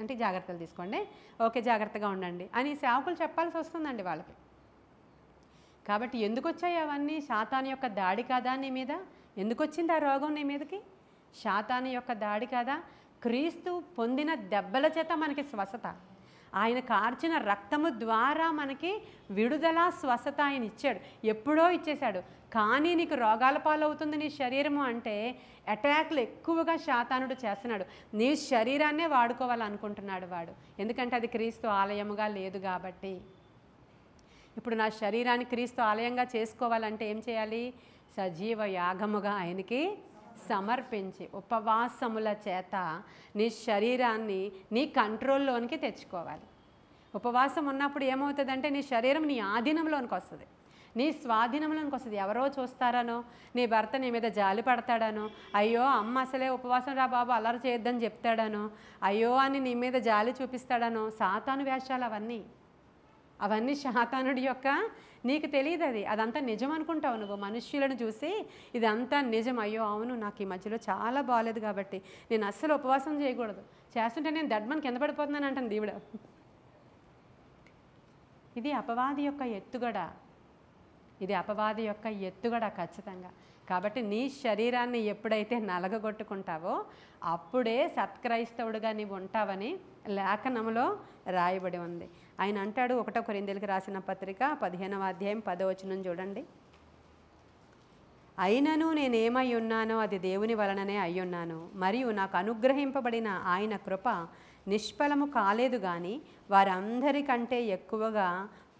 అంటే జాగ్రత్తలు తీసుకోండి, ఓకే జాగ్రత్తగా ఉండండి అని సేవకులు చెప్పాల్సి వస్తుందండి వాళ్ళకి. కాబట్టి ఎందుకు వచ్చాయి అవన్నీ? సాతాను యొక్క దాడి కాదా నీ మీద? ఎందుకు వచ్చింది ఆ రోగం నీ మీదకి? సాతాను యొక్క దాడి కాదా? క్రీస్తు పొందిన దెబ్బల చేత మనకి స్వస్థత, ఆయన కార్చిన రక్తము ద్వారా మనకి విడుదల, స్వస్థత ఆయన ఇచ్చాడు. ఎప్పుడో ఇచ్చేశాడు. కానీ నీకు రోగాల పాలవుతుంది నీ శరీరము అంటే అటాక్లు ఎక్కువగా సాతానుడు చేస్తున్నాడు. నీ శరీరాన్నే వాడుకోవాలనుకుంటున్నాడు వాడు, ఎందుకంటే అది క్రీస్తు ఆలయముగా లేదు కాబట్టి. ఇప్పుడు నా శరీరాన్ని క్రీస్తు ఆలయంగా చేసుకోవాలంటే ఏం చేయాలి? సజీవ యాగముగా ఆయనకి సమర్పించి ఉపవాసముల చేత నీ శరీరాన్ని నీ కంట్రోల్లోనికి తెచ్చుకోవాలి. ఉపవాసం ఉన్నప్పుడు ఏమవుతుందంటే నీ శరీరం నీ ఆధీనంలోనికి వస్తుంది, నీ స్వాధీనంలోనికి వస్తుంది. ఎవరో చూస్తారనో, నీ భర్త నీ మీద జాలి పడతాడనో, అయ్యో అమ్మ అసలే ఉపవాసం రా బాబు అల్లరి చేయొద్దని చెప్తాడనో, అయ్యో అని నీ మీద జాలి చూపిస్తాడనో. సాతాను వేషాలు అవన్నీ సాతానుడి యొక్క, నీకు తెలియదు అదంతా నిజం అనుకుంటావు నువ్వు. మనుష్యులను చూసి ఇదంతా నిజం, అయ్యో అవును నాకు ఈ మధ్యలో చాలా బాగాలేదు కాబట్టి నేను అస్సలు ఉపవాసం చేయకూడదు, చేస్తుంటే నేను దడ్మని కింద పడిపోతున్నాను అంటాను దేవుడు. ఇది అపవాది యొక్క ఎత్తుగడ, ఖచ్చితంగా. కాబట్టి నీ శరీరాన్ని ఎప్పుడైతే నలగగొట్టుకుంటావో అప్పుడే సత్క్రైస్తవుడిగా నీవు ఉంటావని లేఖనంలో రాయబడి ఉంది. ఆయన అంటాడు, 1 కొరింథీయులకు రాసిన పత్రిక 15వ అధ్యాయం 10వ వచనం చూడండి. అయినను నేనేమై ఉన్నానో అది దేవుని వలననే అయ్యున్నాను, మరియు నాకు అనుగ్రహింపబడిన ఆయన కృప నిష్ఫలము కాలేదు కానీ వారందరికంటే ఎక్కువగా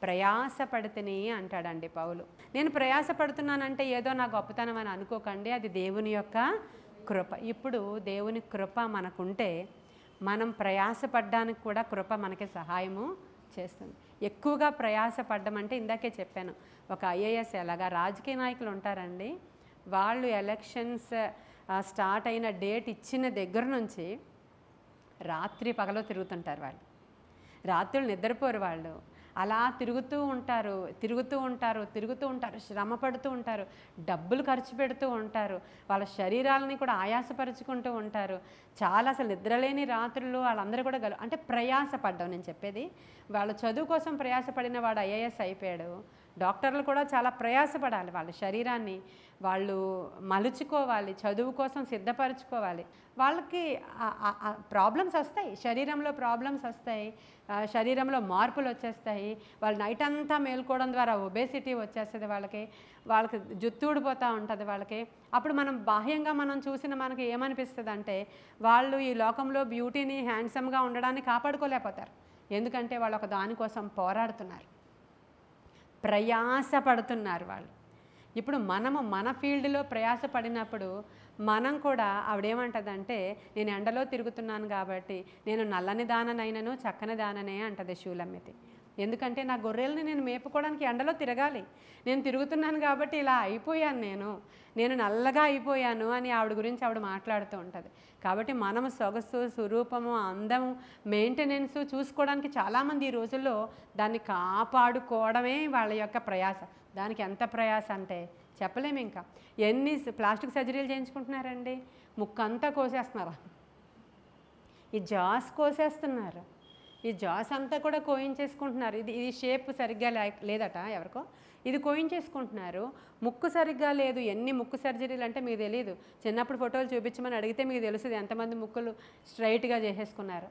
ప్రయాసపడితేనే అంటాడండి పౌలు. నేను ప్రయాసపడుతున్నానంటే ఏదో నా గొప్పతనం అని అనుకోకండి, అది దేవుని యొక్క కృప. ఇప్పుడు దేవుని కృప మనకుంటే మనం ప్రయాసపడడానికి కూడా కృప మనకి సహాయము చేస్తుంది. ఎక్కువగా ప్రయాసపడ్డం అంటే ఇందాకే చెప్పాను, ఒక ఐఏఎస్ ఎలాగా రాజకీయ నాయకులు ఉంటారండి, వాళ్ళు ఎలక్షన్స్ స్టార్ట్ అయిన డేట్ ఇచ్చిన దగ్గర నుంచి రాత్రి పగలో తిరుగుతుంటారు. వాళ్ళు రాత్రులు నిద్రపోరు, వాళ్ళు అలా తిరుగుతూ ఉంటారు, శ్రమ పడుతూ ఉంటారు, డబ్బులు ఖర్చు పెడుతూ ఉంటారు, వాళ్ళ శరీరాలని కూడా ఆయాసపరుచుకుంటూ ఉంటారు. చాలా అసలు నిద్రలేని రాత్రులు వాళ్ళందరూ కూడా అంటే ప్రయాసపడ్డాం. నేను చెప్పేది వాళ్ళ చదువు కోసం ప్రయాసపడిన వాడు ఐఏఎస్ అయిపోయాడు. డాక్టర్లు కూడా చాలా ప్రయాసపడాలి, వాళ్ళ శరీరాన్ని వాళ్ళు మలుచుకోవాలి, చదువు కోసం సిద్ధపరచుకోవాలి. వాళ్ళకి ప్రాబ్లమ్స్ వస్తాయి, శరీరంలో ప్రాబ్లమ్స్ వస్తాయి, శరీరంలో మార్పులు వచ్చేస్తాయి. వాళ్ళు నైట్ అంతా మేల్కోవడం ద్వారా ఒబేసిటీ వచ్చేస్తుంది వాళ్ళకి జుట్టు ఊడిపోతూ ఉంటుంది వాళ్ళకి. అప్పుడు మనం బాహ్యంగా చూసిన మనకి ఏమనిపిస్తుంది అంటే వాళ్ళు ఈ లోకంలో బ్యూటీని, హ్యాండ్సమ్గా ఉండడాన్ని కాపాడుకోలేకపోతారు. ఎందుకంటే వాళ్ళు ఒక దానికోసం పోరాడుతున్నారు, ప్రయాసపడుతున్నారు వాళ్ళు. ఇప్పుడు మనము మన ఫీల్డ్లో ప్రయాసపడినప్పుడు మనం కూడా ఆవిడేమంటుందంటే, నేను ఎండలో తిరుగుతున్నాను కాబట్టి నేను నల్లని దాననైనను చక్కని దాననే అంటది షూలమ్మితి. ఎందుకంటే నా గొర్రెల్ని నేను మేపుకోవడానికి ఎండలో తిరగాలి. నేను తిరుగుతున్నాను కాబట్టి ఇలా అయిపోయాను, నేను నల్లగా అయిపోయాను అని ఆవిడ గురించి ఆవిడ మాట్లాడుతూ ఉంటుంది. కాబట్టి మనము సొగసు, స్వరూపము, అందము, మెయింటెనెన్స్ చూసుకోవడానికి చాలామంది ఈ రోజుల్లో దాన్ని కాపాడుకోవడమే వాళ్ళ యొక్క ప్రయాస. దానికి ఎంత ప్రయాస అంటే చెప్పలేము. ఇంకా ఎన్ని ప్లాస్టిక్ సర్జరీలు చేయించుకుంటున్నారండి. ముక్కంతా కోసేస్తున్నారు, ఈ జాస్ కోసేస్తున్నారు, ఈ జాస్ అంతా కూడా కోయించేసుకుంటున్నారు. ఇది షేప్ సరిగ్గా లేదట ఎవరికో, ఇది కోయించేసుకుంటున్నారు. ముక్కు సరిగ్గా లేదు. ఎన్ని ముక్కు సర్జరీలు అంటే మీకు తెలియదు. చిన్నప్పుడు ఫోటోలు చూపించమని అడిగితే మీకు తెలుస్తుంది ఎంతమంది ముక్కులు స్ట్రైట్గా చేసేసుకున్నారు.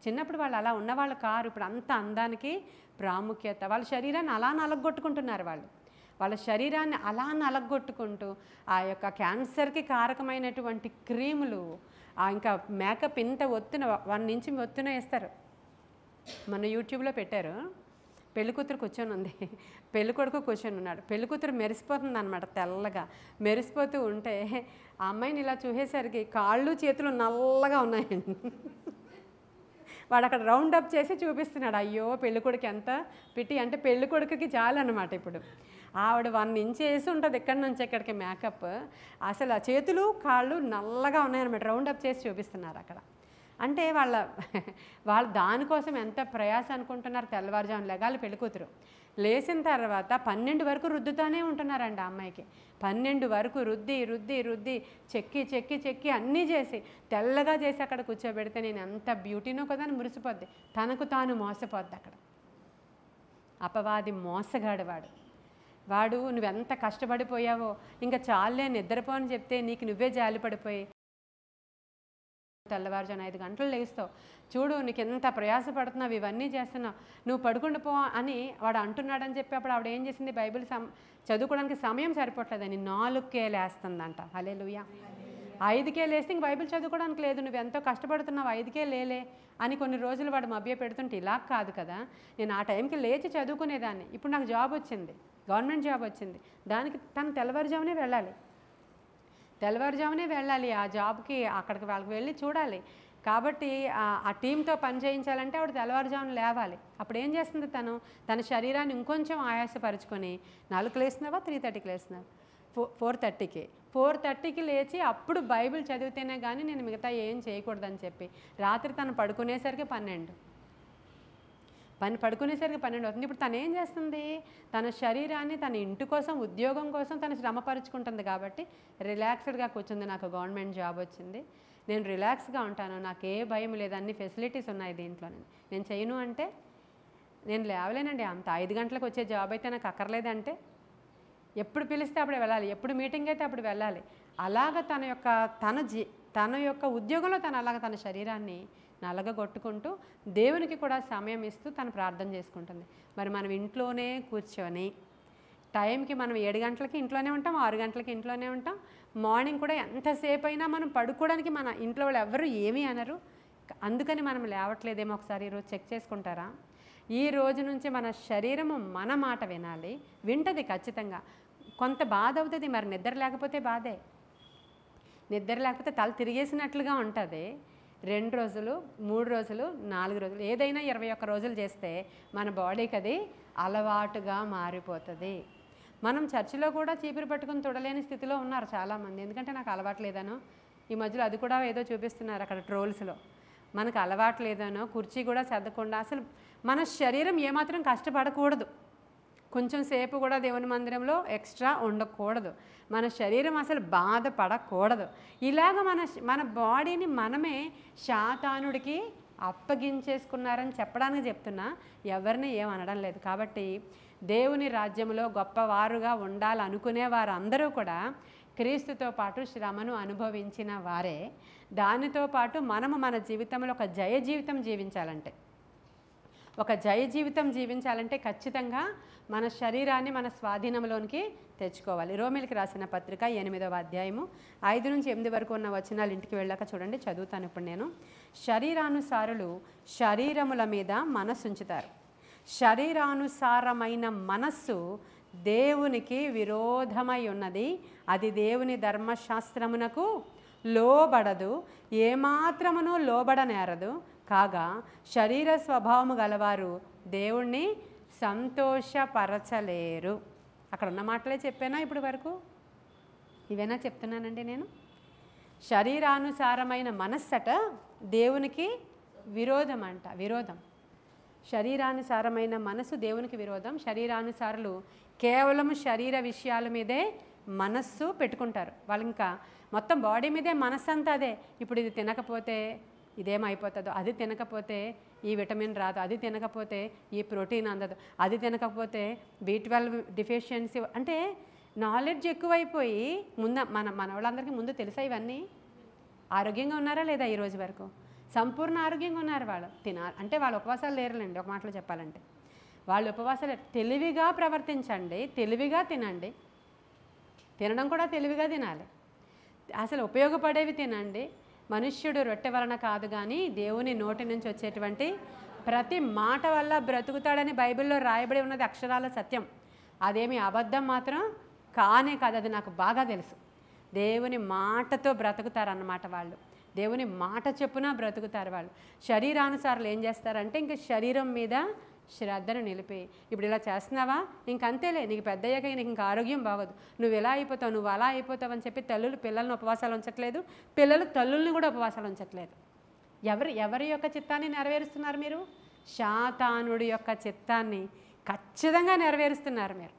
చిన్నప్పుడు వాళ్ళు అలా ఉన్నవాళ్ళు కారు. ఇప్పుడు అంత అందానికి ప్రాముఖ్యత. వాళ్ళ శరీరాన్ని అలా నలగొట్టుకుంటున్నారు. వాళ్ళ శరీరాన్ని అలా నలగొట్టుకుంటూ ఆ యొక్క క్యాన్సర్కి కారకమైనటువంటి క్రీములు, ఇంకా మేకప్ ఇంత ఒత్తున 1 ఇంచ్ ఒత్తున వేస్తారు. మన యూట్యూబ్లో పెట్టారు. పెళ్ళికూతురు కూర్చొని ఉంది, పెళ్ళికొడుకు కూర్చొని ఉన్నాడు. పెళ్ళికూతురు మెరిసిపోతుంది అనమాట, తెల్లగా మెరిసిపోతూ ఉంటే ఆ అమ్మాయిని ఇలా చూసేసరికి కాళ్ళు చేతులు నల్లగా ఉన్నాయండి. వాడు అక్కడ రౌండ్ అప్ చేసి చూపిస్తున్నాడు. అయ్యో పెళ్ళికొడుకు ఎంత పిటి అంటే పెళ్ళికొడుకుకి చాలన్నమాట. ఇప్పుడు ఆవిడ 1 ఇంచ్ వేసి ఉంటుంది ఇక్కడి నుంచి ఇక్కడికి మేకప్. అసలు ఆ చేతులు కాళ్ళు నల్లగా ఉన్నాయన్నమాట. రౌండ్ అప్ చేసి చూపిస్తున్నారు అక్కడ. అంటే వాళ్ళు దానికోసం ఎంత ప్రయాస అనుకుంటున్నారు. తెల్లవారుజామున లెగాలి పెళ్ళికూతురు, లేచిన తర్వాత 12 వరకు రుద్దుతానే ఉంటున్నారండి ఆ అమ్మాయికి. 12 వరకు రుద్ది చెక్కి అన్నీ చేసి తెల్లగా చేసి అక్కడ కూర్చోబెడితే నేను ఎంత బ్యూటీనో కదా అని మురిసిపోద్ది. తనకు తాను మోసపోద్ది అక్కడ. అపవాది మోసగాడు వాడు నువ్వెంత కష్టపడిపోయావో ఇంకా చాలే నిద్రపో అని చెప్తే నీకు నువ్వే జాలిపడిపోయి తెల్లవారుజామున 5 గంటలు లేస్తావు, చూడు నీకు ఎంత ప్రయాసపడుతున్నావు, ఇవన్నీ చేస్తున్నావు, నువ్వు పడుకుండి పో అని వాడు అంటున్నాడని చెప్పి అప్పుడు ఆవిడ ఏం చేసింది, బైబిల్ చదువుకోవడానికి సమయం సరిపోవట్లేదని 4కే లేస్తుందంట. హల్లెలూయా. 5కే లేస్తే ఇంక బైబిల్ చదువుకోవడానికి లేదు, నువ్వు ఎంతో కష్టపడుతున్నావు, 5కే లేలే అని కొన్ని రోజులు వాడు మభ్య పెడుతుంటే ఇలా కాదు కదా, నేను ఆ టైంకి లేచి చదువుకునేదాన్ని. ఇప్పుడు నాకు జాబ్ వచ్చింది, గవర్నమెంట్ జాబ్ వచ్చింది, దానికి తను తెల్లవారుజామునే వెళ్ళాలి ఆ జాబ్కి, అక్కడికి వాళ్ళకి వెళ్ళి చూడాలి. కాబట్టి ఆ టీంతో పని చేయించాలంటే ఆవిడ తెల్లవారుజామున లేవాలి. అప్పుడు ఏం చేస్తుంది, తన శరీరాన్ని ఇంకొంచెం ఆయాసపరుచుకొని 4కి లేస్తున్నావా, 3:30కి లేస్తున్నావా, 4:30కి లేచి అప్పుడు బైబిల్ చదివితేనే కానీ నేను మిగతా ఏం చేయకూడదని చెప్పి రాత్రి తను పడుకునేసరికి 12 అవుతుంది. ఇప్పుడు తను ఏం చేస్తుంది, తన శరీరాన్ని తన ఇంటి కోసం, ఉద్యోగం కోసం తను శ్రమపరుచుకుంటుంది. కాబట్టి రిలాక్స్డ్గా కూర్చుంది. నాకు గవర్నమెంట్ జాబ్ వచ్చింది, నేను రిలాక్స్గా ఉంటాను, నాకు ఏ భయం లేదు, అన్ని ఫెసిలిటీస్ ఉన్నాయి దీంట్లో, నేను చేయను అంటే నేను లేవలేనండి. అంత 5 గంటలకు వచ్చే జాబ్ అయితే నాకు అక్కర్లేదంటే ఎప్పుడు పిలిస్తే అప్పుడు వెళ్ళాలి, ఎప్పుడు మీటింగ్ అయితే అప్పుడు వెళ్ళాలి. అలాగ తన యొక్క ఉద్యోగంలో అలాగ తన శరీరాన్ని నలగగొట్టుకుంటూ దేవునికి కూడా సమయం ఇస్తూ తను ప్రార్థన చేసుకుంటుంది. మరి మనం ఇంట్లోనే కూర్చొని టైంకి మనం 7 గంటలకి ఇంట్లోనే ఉంటాం, 6 గంటలకి ఇంట్లోనే ఉంటాం. మార్నింగ్ కూడా ఎంతసేపు అయినా మనం పడుకోవడానికి మన ఇంట్లో వాళ్ళు ఎవరు ఏమీ అనరు. అందుకని మనం లేవట్లేదేమో ఒకసారి ఈరోజు చెక్ చేసుకుంటారా? ఈ రోజు నుంచి మన శరీరము మన మాట వింటది ఖచ్చితంగా. కొంత బాధ అవుతుంది, మరి నిద్ర లేకపోతే బాధే, నిద్ర లేకపోతే తల తిరిగేసినట్లుగా ఉంటుంది. 2 రోజులు, 3 రోజులు, 4 రోజులు, ఏదైనా 21 రోజులు చేస్తే మన బాడీకి అది అలవాటుగా మారిపోతుంది. మనం చర్చిలో కూడా చీపురు పట్టుకుని తుడలేని స్థితిలో ఉన్నారు చాలామంది. ఎందుకంటే నాకు అలవాటు లేదనో, ఈ మధ్యలో అది కూడా ఏదో చూపిస్తున్నారు అక్కడ ట్రోల్స్లో, మనకు అలవాటు లేదనో కుర్చీ కూడా సర్దకుండా. అసలు మన శరీరం ఏమాత్రం కష్టపడకూడదు, కొంచెం సేపు కూడా దేవుని మందిరంలో ఎక్స్ట్రా ఉండకూడదు, మన శరీరం అసలు బాధపడకూడదు. ఇలాగ మన బాడీని మనమే శాతానుడికి అప్పగించేసుకున్నారని చెప్పడానికి చెప్తున్నా, ఎవరిని ఏమనడం లేదు. కాబట్టి దేవుని రాజ్యంలో గొప్పవారుగా ఉండాలనుకునే వారందరూ కూడా క్రీస్తుతో పాటు శ్రమను అనుభవించిన వారే. దానితో పాటు మనము మన జీవితంలో ఒక జయ జీవితం జీవించాలంటే ఖచ్చితంగా మన శరీరాన్ని మన స్వాధీనంలోనికి తెచ్చుకోవాలి. రోమీయులకు రాసిన పత్రిక 8వ అధ్యాయము 5 నుంచి 8 వరకు ఉన్న వచనాలు ఇంటికి వెళ్ళాక చూడండి, చదువుతాను ఇప్పుడు నేను. శరీరానుసారులు శరీరముల మీద మనస్సుంచుతారు, శరీరానుసారమైన మనస్సు దేవునికి విరోధమై ఉన్నది, అది దేవుని ధర్మశాస్త్రమునకు లోబడదు, ఏమాత్రమును లోబడనేరదు. కాగా శరీర స్వభావము గలవారు దేవుణ్ణి సంతోషపరచలేరు. అక్కడ ఉన్న మాటలే చెప్పానా ఇప్పుడు వరకు? ఇవేనా చెప్తున్నానండి నేను? శరీరానుసారమైన మనస్సట దేవునికి విరోధం అంట. విరోధం. శరీరానుసారమైన మనసు దేవునికి విరోధం. శరీరానుసారులు కేవలం శరీర విషయాల మీదే మనస్సు పెట్టుకుంటారు. వాళ్ళు ఇంకా మొత్తం బాడీ మీదే మనస్సు అంతా అదే. ఇప్పుడు ఇది తినకపోతే ఇదేమైపోతుందో, అది తినకపోతే ఈ విటమిన్ రాదు, అది తినకపోతే ఈ ప్రోటీన్ అందదు, అది తినకపోతే B12 డిఫిషియన్సీ. అంటే నాలెడ్జ్ ఎక్కువైపోయి మన వాళ్ళందరికీ ముందు తెలుసా ఇవన్నీ? ఆరోగ్యంగా ఉన్నారా లేదా ఈరోజు వరకు? సంపూర్ణ ఆరోగ్యంగా ఉన్నారు వాళ్ళు. అంటే వాళ్ళు ఉపవాసాలు లేరులేండి, ఒక మాటలో చెప్పాలంటే. వాళ్ళు ఉపవాసాలు తెలివిగా ప్రవర్తించండి, తెలివిగా తినండి. తినడం కూడా తెలివిగా తినాలి. అసలు ఉపయోగపడేవి తినండి. మనుష్యుడు రొట్టె వలన కాదు కానీ దేవుని నోటి నుంచి వచ్చేటువంటి ప్రతి మాట వల్ల బ్రతుకుతాడని బైబిల్లో రాయబడి ఉన్నది అక్షరాల సత్యం. అదేమి అబద్ధం మాత్రం కానే కాదు. అది నాకు బాగా తెలుసు. దేవుని మాటతో బ్రతుకుతారన్నమాట వాళ్ళు. దేవుని మాట చెప్పున బ్రతుకుతారు వాళ్ళు. శరీరానుసారాలు ఏం చేస్తారంటే ఇంక శరీరం మీద శ్రద్ధను నిలిపి, ఇప్పుడు ఇలా చేస్తున్నావా ఇంకంతేలే, నీకు పెద్ద అయ్యాక నీకు ఇంకా ఆరోగ్యం బాగోదు, నువ్వు ఇలా అయిపోతావు, నువ్వు అలా అయిపోతావు అని చెప్పి తల్లులు పిల్లలను ఉపవాసాలు ఉంచట్లేదు, పిల్లలు తల్లుల్ని కూడా ఉపవాసాలు ఉంచట్లేదు. ఎవరి యొక్క చిత్తాన్ని నెరవేరుస్తున్నారు మీరు? శాతానుడి యొక్క చిత్తాన్ని ఖచ్చితంగా నెరవేరుస్తున్నారు మీరు.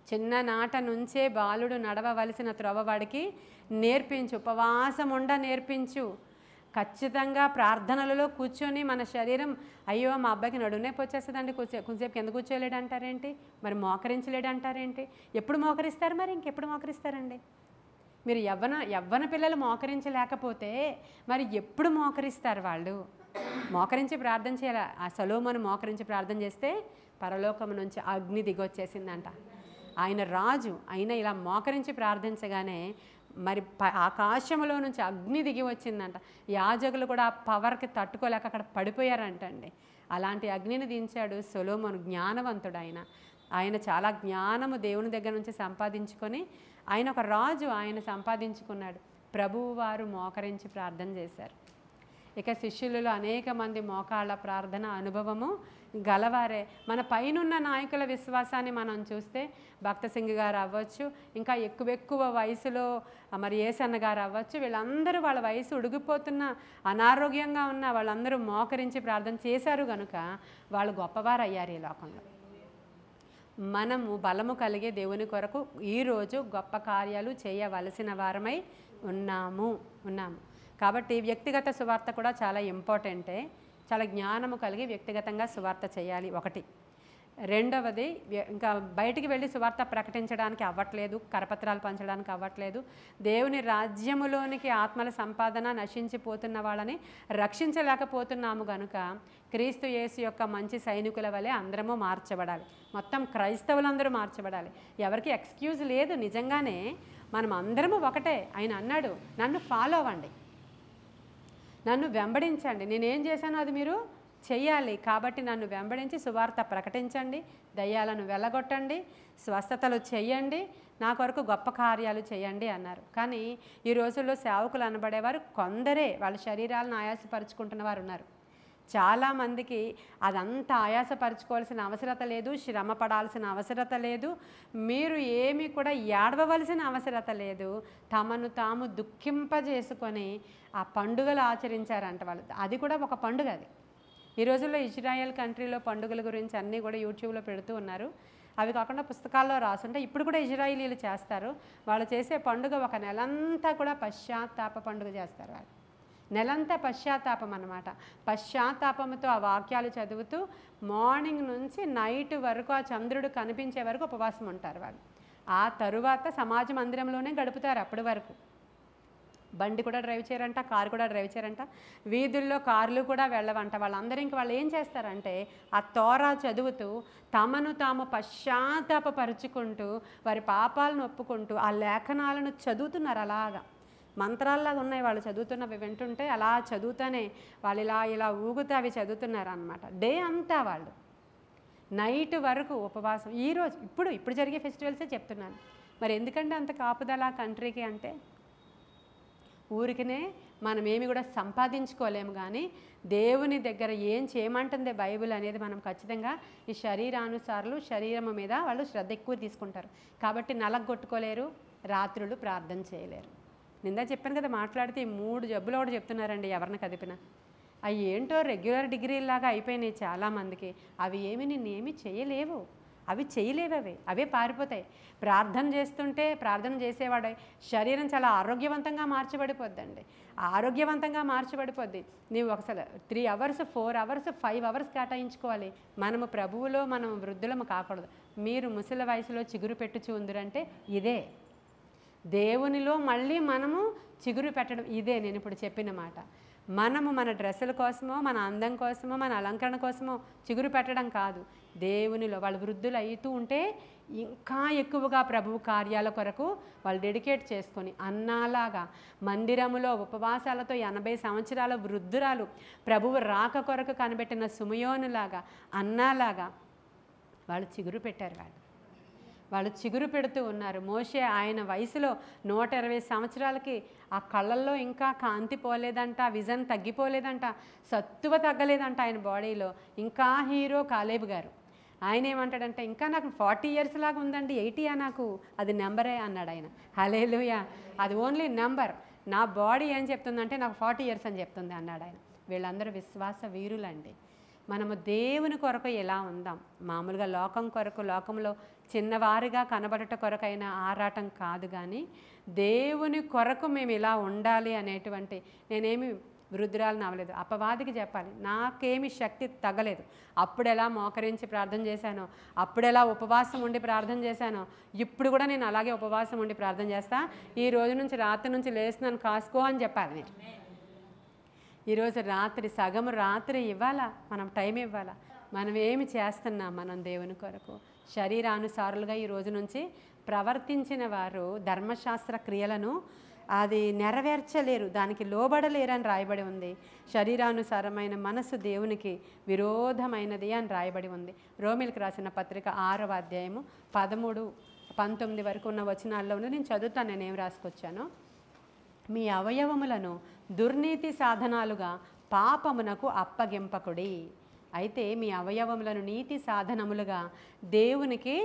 చిన్ననాట నుంచే బాలుడు నడవవలసిన త్రోవవాడికి నేర్పించు, ఉపవాసం నేర్పించు. ఖచ్చితంగా ప్రార్థనలలో కూర్చొని మన శరీరం, అయ్యో మా అబ్బాయికి నడునొప్పి వచ్చేస్తుందండి, కొంచెంసేపు కింద కూర్చోలేడు అంటారేంటి, మరి మోకరించలేడు అంటారేంటి? ఎప్పుడు మోకరిస్తారు మరి? ఇంకెప్పుడు మోకరిస్తారండి? మీరు యవ్వన పిల్లలు మోకరించలేకపోతే మరి ఎప్పుడు మోకరిస్తారు వాళ్ళు? మోకరించి ప్రార్థన చేయాలి. ఆ సొలొమోను మోకరించి ప్రార్థన చేస్తే పరలోకం నుంచి అగ్ని దిగొచ్చేసిందంట. ఆయన రాజు అయినా ఇలా మోకరించి ప్రార్థించగానే మరి ఆకాశంలో నుంచి అగ్ని దిగి వచ్చిందంట. యాజకులు కూడా ఆ పవర్కి తట్టుకోలేక అక్కడ పడిపోయారంటండి. అలాంటి అగ్నిని దించాడు సొలొమోను. జ్ఞానవంతుడు ఆయన చాలా జ్ఞానము దేవుని దగ్గర నుంచి సంపాదించుకొని ఆయన ఒక రాజు, ఆయన సంపాదించుకున్నాడు. ప్రభువు వారు మోకరించి ప్రార్థన చేశారు. ఇక శిష్యులలో అనేక మంది మోకాళ్ళ ప్రార్థన అనుభవము గలవారే. మన పైనున్న నాయకుల విశ్వాసాన్ని మనం చూస్తే భక్త సింగ్ గారు అవ్వచ్చు, ఇంకా ఎక్కువ వయసులో మరి యేసన్న గారు అవ్వచ్చు, వీళ్ళందరూ వాళ్ళ వయసు ఉడిగిపోతున్న అనారోగ్యంగా ఉన్న వాళ్ళందరూ మోకరించి ప్రార్థన చేశారు కనుక వాళ్ళు గొప్పవారు అయ్యారు ఈ లోకంలో. మనము బలము కలిగే దేవుని కొరకు ఈరోజు గొప్ప కార్యాలు చేయవలసిన వారమై ఉన్నాము. కాబట్టి వ్యక్తిగత సువార్త కూడా చాలా ఇంపార్టెంటే. చాలా జ్ఞానము కలిగి వ్యక్తిగతంగా సువార్త చేయాలి ఒకటి. రెండవది, ఇంకా బయటికి వెళ్ళి సువార్త ప్రకటించడానికి అవ్వట్లేదు, కరపత్రాలు పంచడానికి అవ్వట్లేదు. దేవుని రాజ్యములోనికి ఆత్మల సంపాదన నశించిపోతున్న వాళ్ళని రక్షించలేకపోతున్నాము కనుక క్రీస్తు యేసు యొక్క మంచి సైనికుల వలె అందరము మార్చబడాలి. మొత్తం క్రైస్తవులందరూ మార్చబడాలి. ఎవరికి ఎక్స్క్యూజ్ లేదు. నిజంగానే మనం అందరము ఒకటే. ఆయన అన్నాడు, నన్ను ఫాలో అవ్వండి, నన్ను వెంబడించండి, నేనేం చేశానో అది మీరు చెయ్యాలి. కాబట్టి నన్ను వెంబడించి సువార్త ప్రకటించండి, దయ్యాలను వెళ్ళగొట్టండి, స్వస్థతలు చెయ్యండి, నా కొరకు గొప్ప కార్యాలు చేయండి అన్నారు. కానీ ఈ రోజుల్లో సేవకులు అనబడేవారు కొందరే. వాళ్ళ శరీరాలను ఆయాసపరుచుకుంటున్న వారు ఉన్నారు. చాలామందికి అదంతా ఆయాసపరుచుకోవాల్సిన అవసరత లేదు, శ్రమ పడాల్సిన అవసరత లేదు, మీరు ఏమీ కూడా ఏడవవలసిన అవసరత లేదు. తమను తాము దుఃఖింపజేసుకొని ఆ పండుగలు ఆచరించారంట వాళ్ళు. అది కూడా ఒక పండుగ. అది ఈ రోజుల్లో ఇజ్రాయెల్ కంట్రీలో పండుగల గురించి అన్నీ కూడా యూట్యూబ్లో పెడుతూ ఉన్నారు. అవి కాకుండా పుస్తకాల్లో రాసుంటే ఇప్పుడు కూడా ఇజ్రాయిలీలు చేస్తారు. వాళ్ళు చేసే పండుగ ఒక నెలంతా కూడా పశ్చాత్తాప పండుగ చేస్తారు. వాళ్ళు నెలంతా పశ్చాత్తాపం అన్నమాట. పశ్చాత్తాపంతో ఆ వాక్యాలు చదువుతూ మార్నింగ్ నుంచి నైట్ వరకు, ఆ చంద్రుడు కనిపించే వరకు ఉపవాసం ఉంటారు వాళ్ళు. ఆ తరువాత సమాజ మందిరంలోనే గడుపుతారు. అప్పటి వరకు బండి కూడా డ్రైవ్ చేయరంట, కారు కూడా డ్రైవ్ చేయరంట, వీధుల్లో కార్లు కూడా వెళ్ళవంట. వాళ్ళందరూ ఇంక వాళ్ళు ఏం చేస్తారంటే ఆ తోరా చదువుతూ తమను తాము పశ్చాత్తాపపరుచుకుంటూ వారి పాపాలను ఒప్పుకుంటూ ఆ లేఖనాలను చదువుతున్నారు. అలాగా మంత్రాల్లాగా ఉన్నాయి. వాళ్ళు చదువుతున్నవి వింటుంటే అలా చదువుతానే వాళ్ళు ఇలా ఊగుతూ అవి చదువుతున్నారు అన్నమాట. డే అంతా వాళ్ళు నైట్ వరకు ఉపవాసం. ఈరోజు ఇప్పుడు జరిగే ఫెస్టివల్సే చెప్తున్నాను. మరి ఎందుకంటే అంత కాపుదల కంట్రీకి అంటే ఊరికనే మనమేమి కూడా సంపాదించుకోలేము. కానీ దేవుని దగ్గర ఏం చేయమంటుంది బైబిల్ అనేది మనం ఖచ్చితంగా ఈ శరీరానుసారులు శరీరము మీద వాళ్ళు శ్రద్ధ ఎక్కువ తీసుకుంటారు. కాబట్టి నలగొట్టుకోలేరు, రాత్రులు ప్రార్థన చేయలేరు. నిందా చెప్పాను కదా, మాట్లాడితే ఈ 3 జబ్బులు కూడా చెప్తున్నారండి ఎవరిని కదిపినా. అవి ఏంటో రెగ్యులర్ డిగ్రీలాగా అయిపోయినాయి చాలామందికి. అవి ఏమి నిన్నేమి చేయలేవు, అవి చేయలేవు, అవే పారిపోతాయి. ప్రార్థన చేస్తుంటే ప్రార్థన చేసేవాడు శరీరం చాలా ఆరోగ్యవంతంగా మార్చబడిపోద్దండి. ఆరోగ్యవంతంగా మార్చబడిపోద్ది. నీవు ఒకసారి 3 అవర్స్ 4 అవర్స్ 5 అవర్స్ కేటాయించుకోవాలి. మనము ప్రభువులో మనం వృద్ధులము కాకూడదు. మీరు ముసలి వయసులో చిగురు పెట్టుచు ఉందిరంటే ఇదే. దేవునిలో మళ్ళీ మనము చిగురు పెట్టడం ఇదే నేను ఇప్పుడు చెప్పిన మాట. మనము మన డ్రెస్సుల కోసమో, మన అందం కోసమో, మన అలంకరణ కోసమో చిగురు పెట్టడం కాదు. దేవునిలో వాళ్ళు వృద్ధులు అవుతూ ఉంటే ఇంకా ఎక్కువగా ప్రభువు కార్యాల కొరకు వాళ్ళు డెడికేట్ చేసుకొని అన్నాలాగా మందిరములో ఉపవాసాలతో 80 సంవత్సరాల వృద్ధురాలు ప్రభువు రాక కొరకు కనిపెట్టిన సుమయోనులాగా అన్నాలాగా వాళ్ళు చిగురు పెట్టారు. వాళ్ళు చిగురు పెడుతూ ఉన్నారు. మోషే ఆయన వయసులో 120 సంవత్సరాలకి ఆ కళ్ళల్లో ఇంకా కాంతి పోలేదంట, విజన్ తగ్గిపోలేదంట, సత్తువ తగ్గలేదంట ఆయన బాడీలో. ఇంకా హీరో కాలేబు గారు ఆయన ఏమంటాడంటే ఇంకా నాకు 40 ఇయర్స్ లాగా ఉందండి, 80 నాకు అది నెంబరే అన్నాడు ఆయన. హల్లెలూయా, అది ఓన్లీ నెంబర్. నా బాడీ ఏం చెప్తుందంటే నాకు 40 ఇయర్స్ అని చెప్తుంది అన్నాడు ఆయన. వీళ్ళందరూ విశ్వాస వీరులండి. మనము దేవుని కొరకు ఎలా ఉందాం, మామూలుగా లోకం కొరకు లోకంలో చిన్నవారిగా కనబడట కొరకైనా ఆరాటం కాదు. కానీ దేవుని కొరకు మేము ఇలా ఉండాలి అనేటువంటి, నేనేమి వృద్ధురాలను అవ్వలేదు, అపవాదికి చెప్పాలి నాకేమి శక్తి తగ్గలేదు. అప్పుడెలా మోకరించి ప్రార్థన చేశానో, అప్పుడెలా ఉపవాసం ఉండి ప్రార్థన చేశానో, ఇప్పుడు కూడా నేను అలాగే ఉపవాసం ఉండి ప్రార్థన చేస్తా. ఈ రోజు నుంచి రాత్రి నుంచి లేస్తున్నాను కాసుకో అని చెప్పాలి. నేను ఈరోజు రాత్రి సగం రాత్రి ఇవ్వాలా, మనం టైం ఇవ్వాలా. మనం ఏమి చేస్తున్నాం మనం దేవుని కొరకు? శరీరానుసారులుగా ఈ రోజు నుంచి ప్రవర్తించిన వారు ధర్మశాస్త్ర క్రియలను అది నెరవేర్చలేరు, దానికి లోబడలేరు అని రాయబడి ఉంది. శరీరానుసారమైన మనసు దేవునికి విరోధమైనది అని రాయబడి ఉంది. రోమిలకు రాసిన పత్రిక 6వ అధ్యాయము 13, 19 వరకు ఉన్న వచనాల్లో ఉంది. నేను చదువుతాను, నేనేం రాసుకొచ్చానో. మీ అవయవములను దుర్నీతి సాధనాలుగా పాపమునకు అప్పగింపకుడి. అయితే మీ అవయవములను నీతి సాధనములుగా దేవునికి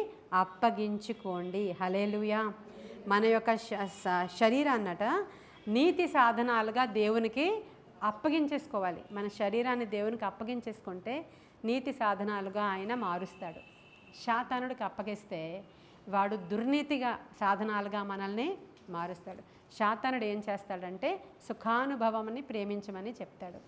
అప్పగించుకోండి. హల్లెలూయా. మన యొక్క శరీరాన్నట నీతి సాధనాలుగా దేవునికి అప్పగించేసుకోవాలి. మన శరీరాన్ని దేవునికి అప్పగించేసుకుంటే నీతి సాధనాలుగా ఆయన మారుస్తాడు. శాతానుడికి అప్పగిస్తే వాడు దుర్నీతిగా సాధనాలుగా మనల్ని మారుస్తాడు. శాతానుడు ఏం చేస్తాడంటే సుఖానుభవంని ప్రేమించమని చెప్తాడు.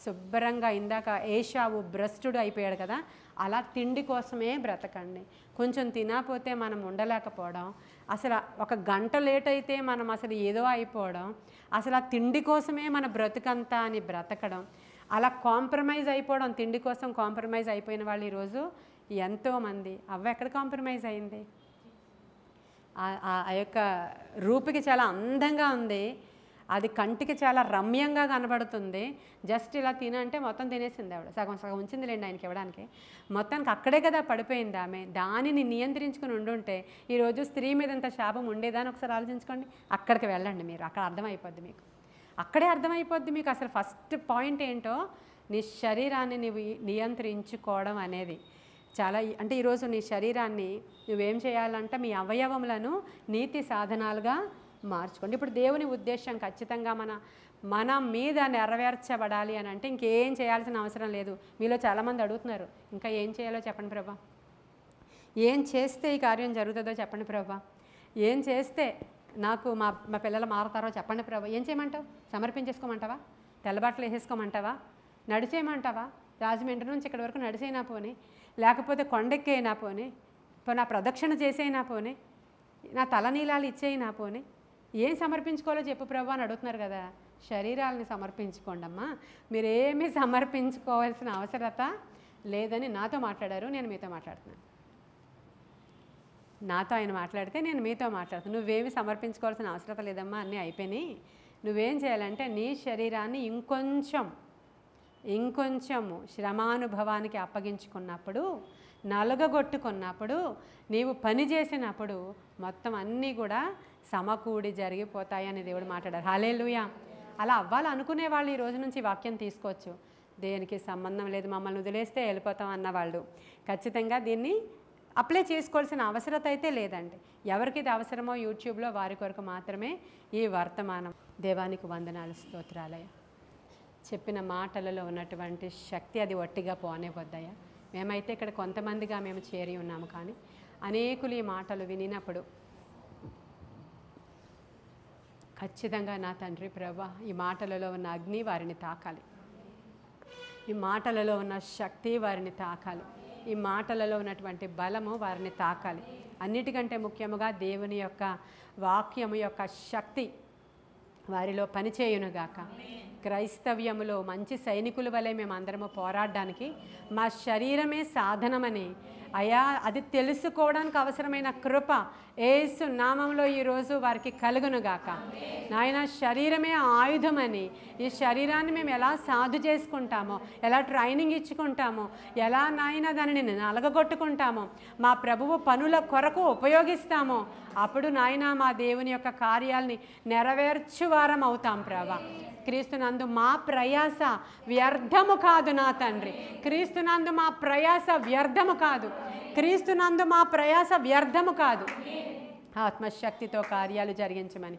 శుభ్రంగా ఇందాక ఏషావు భ్రష్టుడు అయిపోయాడు కదా, అలా తిండి కోసమే బ్రతకండి. కొంచెం తినకపోతే మనం ఉండలేకపోవడం, అసలు ఒక గంట లేట్ అయితే మనం అసలు ఏదో అయిపోవడం, అసలు ఆ తిండి కోసమే మన బ్రతుకంతా అని బ్రతకడం, అలా కాంప్రమైజ్ అయిపోవడం. తిండి కోసం కాంప్రమైజ్ అయిపోయిన వాళ్ళు ఈరోజు ఎంతోమంది. ఎక్కడ కాంప్రమైజ్ అయింది? ఆ యొక్క రూపుకి చాలా అందంగా ఉంది, అది కంటికి చాలా రమ్యంగా కనబడుతుంది. జస్ట్ ఇలా తినంటే మొత్తం తినేసింది ఆవిడ. సగం సగం ఉంచింది లేండి ఆయనకి ఇవ్వడానికి. మొత్తానికి అక్కడే కదా పడిపోయింది ఆమె. దానిని నియంత్రించుకుని ఉండుంటే ఈరోజు స్త్రీ మీద ఇంత శాపం ఉండేదాన్ని ఒకసారి ఆలోచించుకోండి. అక్కడికి వెళ్ళండి మీరు, అక్కడ అర్థమైపోద్ది మీకు. అక్కడే అర్థమైపోద్ది మీకు అసలు ఫస్ట్ పాయింట్ ఏంటో. నీ శరీరాన్ని నువ్వు నియంత్రించుకోవడం అనేది చాలా. అంటే ఈరోజు నీ శరీరాన్ని నువ్వేం చేయాలంటే మీ అవయవములను నీతి సాధనాలుగా మార్చుకోండి. ఇప్పుడు దేవుని ఉద్దేశం ఖచ్చితంగా మన మీద నెరవేర్చబడాలి అని అంటే ఇంకేం చేయాల్సిన అవసరం లేదు. మీలో చాలామంది అడుగుతున్నారు, ఇంకా ఏం చేయాలో చెప్పండి ప్రభా, ఏం చేస్తే ఈ కార్యం జరుగుతుందో చెప్పండి ప్రభా, ఏం చేస్తే నాకు మా పిల్లలు మారుతారో చెప్పండి ప్రభా. ఏం చేయమంటావు? సమర్పించేసుకోమంటావా? తెల్లబట్టలు వేసేసుకోమంటావా? నడిచేయమంటావా? రాజమండ్రి నుంచి ఇక్కడి వరకు నడిచేయినా పోనీ, లేకపోతే కొండెక్కేయినా పోనీ, నా ప్రదక్షిణ చేసేయినా పోనీ, నా తలనీలాలు ఇచ్చేయినా పోనీ, ఏం సమర్పించుకోవాలో చెప్పు ప్రభు అని అడుగుతున్నారు కదా. శరీరాలని సమర్పించుకోండి అమ్మా, మీరేమీ సమర్పించుకోవాల్సిన అవసరత లేదని నాతో మాట్లాడారు, నేను మీతో మాట్లాడుతున్నాను. నాతో ఆయన మాట్లాడితే నేను మీతో మాట్లాడుతాను. నువ్వేమి సమర్పించుకోవాల్సిన అవసరం లేదమ్మా, అన్నీ అయిపోయినాయి. నువ్వేం చేయాలంటే నీ శరీరాన్ని ఇంకొంచెము శ్రమానుభవానికి అప్పగించుకున్నప్పుడు నలగగొట్టుకున్నప్పుడు, నీవు పని చేసినప్పుడు మొత్తం అన్నీ కూడా సమకూడి జరిగిపోతాయని దేవుడు మాట్లాడారు. హల్లెలూయా. అలా అవ్వాలనుకునే వాళ్ళు ఈ రోజు నుంచి వాక్యం తీసుకోవచ్చు. దేనికి సంబంధం లేదు, మమ్మల్ని వదిలేస్తే వెళ్ళిపోతాం అన్నవాళ్ళు ఖచ్చితంగా దీన్ని అప్లై చేసుకోవాల్సిన అవసరత అయితే లేదండి. ఎవరికి ఇది అవసరమో యూట్యూబ్లో వారి కొరకు మాత్రమే ఈ వర్తమానం. దేవానికి వందనాలు, స్తోత్రాలయ. చెప్పిన మాటలలో ఉన్నటువంటి శక్తి అది ఒట్టిగా పోనేవద్దయ్యా. మేమైతే ఇక్కడ కొంతమందిగా మేము చేరి ఉన్నాము, కానీ అనేకులు ఈ మాటలు వినినప్పుడు ఖచ్చితంగా నా తండ్రి ప్రభా, ఈ మాటలలో ఉన్న అగ్ని వారిని తాకాలి, ఈ మాటలలో ఉన్న శక్తి వారిని తాకాలి, ఈ మాటలలో ఉన్నటువంటి బలము వారిని తాకాలి. అన్నిటికంటే ముఖ్యముగా దేవుని యొక్క వాక్యము యొక్క శక్తి వారిలో పనిచేయునుగాక. క్రైస్తవ్యములో మంచి సైనికుల వలె మేము అందరము పోరాడడానికి మా శరీరమే సాధనమని అయా అది తెలుసుకోవడానికి అవసరమైన కృప యేసు నామంలో ఈరోజు వారికి కలుగునుగాక. నాయన శరీరమే ఆయుధమని, ఈ శరీరాన్ని మేము ఎలా సాధు చేసుకుంటామో, ఎలా ట్రైనింగ్ ఇచ్చుకుంటామో, ఎలా నాయన దానిని నలగగొట్టుకుంటామో, మా ప్రభువు పనుల కొరకు ఉపయోగిస్తామో, అప్పుడు నాయన మా దేవుని యొక్క కార్యాలని నెరవేర్చువారం అవుతాం ప్రభా. క్రీస్తునందు మా ప్రయాస వ్యర్థము కాదు నా తండ్రి, క్రీస్తునందు మా ప్రయాస వ్యర్థము కాదు, క్రీస్తునందు మా ప్రయాస వ్యర్థము కాదు. ఆత్మశక్తితో కార్యాలు జరిగించమని,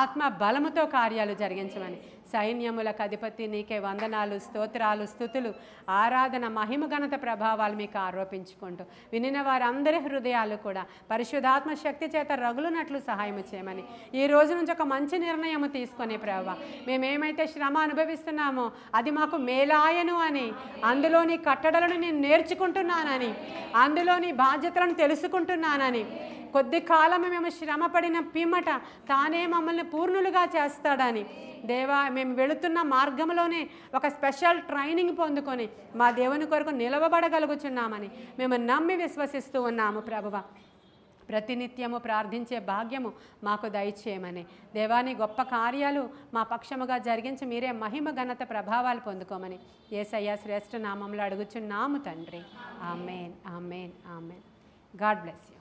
ఆత్మ బలముతో కార్యాలు జరిగించమని, సైన్యములకు అధిపతి నీకే వందనాలు, స్తోత్రాలు, స్తుతులు, ఆరాధన, మహిమ, ఘనత, ప్రభావాలు మీకు ఆరోపించుకుంటూ వినిన వారందరి హృదయాలు కూడా పరిశుద్ధాత్మ శక్తి చేత రగులునట్లు సహాయం చేయమని, ఈ రోజు నుంచి ఒక మంచి నిర్ణయం తీసుకొని ప్రభా, మేమేమైతే శ్రమ అనుభవిస్తున్నామో అది మాకు మేలాయను అని, అందులోని కట్టడలను నేను నేర్చుకుంటున్నానని, అందులోని బాధ్యతలను తెలుసుకుంటున్నానని, కొద్ది కాలమే మేము శ్రమపడిన పిమ్మట తానే మమ్మల్ని పూర్ణులుగా చేస్తాడని, దేవా మేము వెళుతున్న మార్గంలోనే ఒక స్పెషల్ ట్రైనింగ్ పొందుకొని మా దేవుని కొరకు నిలవబడగలుగుచున్నామని మేము నమ్మి విశ్వసిస్తూ ఉన్నాము ప్రభువా. ప్రతినిత్యము ప్రార్థించే భాగ్యము మాకు దయచేయమని, దేవాని గొప్ప కార్యాలు మా పక్షముగా జరిగించి మీరే మహిమ, ఘనత, ప్రభావాలు పొందుకోమని యేసయ్య శ్రేష్ఠ నామంలో అడుగుచున్నాము తండ్రి. ఆమేన్, ఆమేన్, ఆమేన్. God bless you.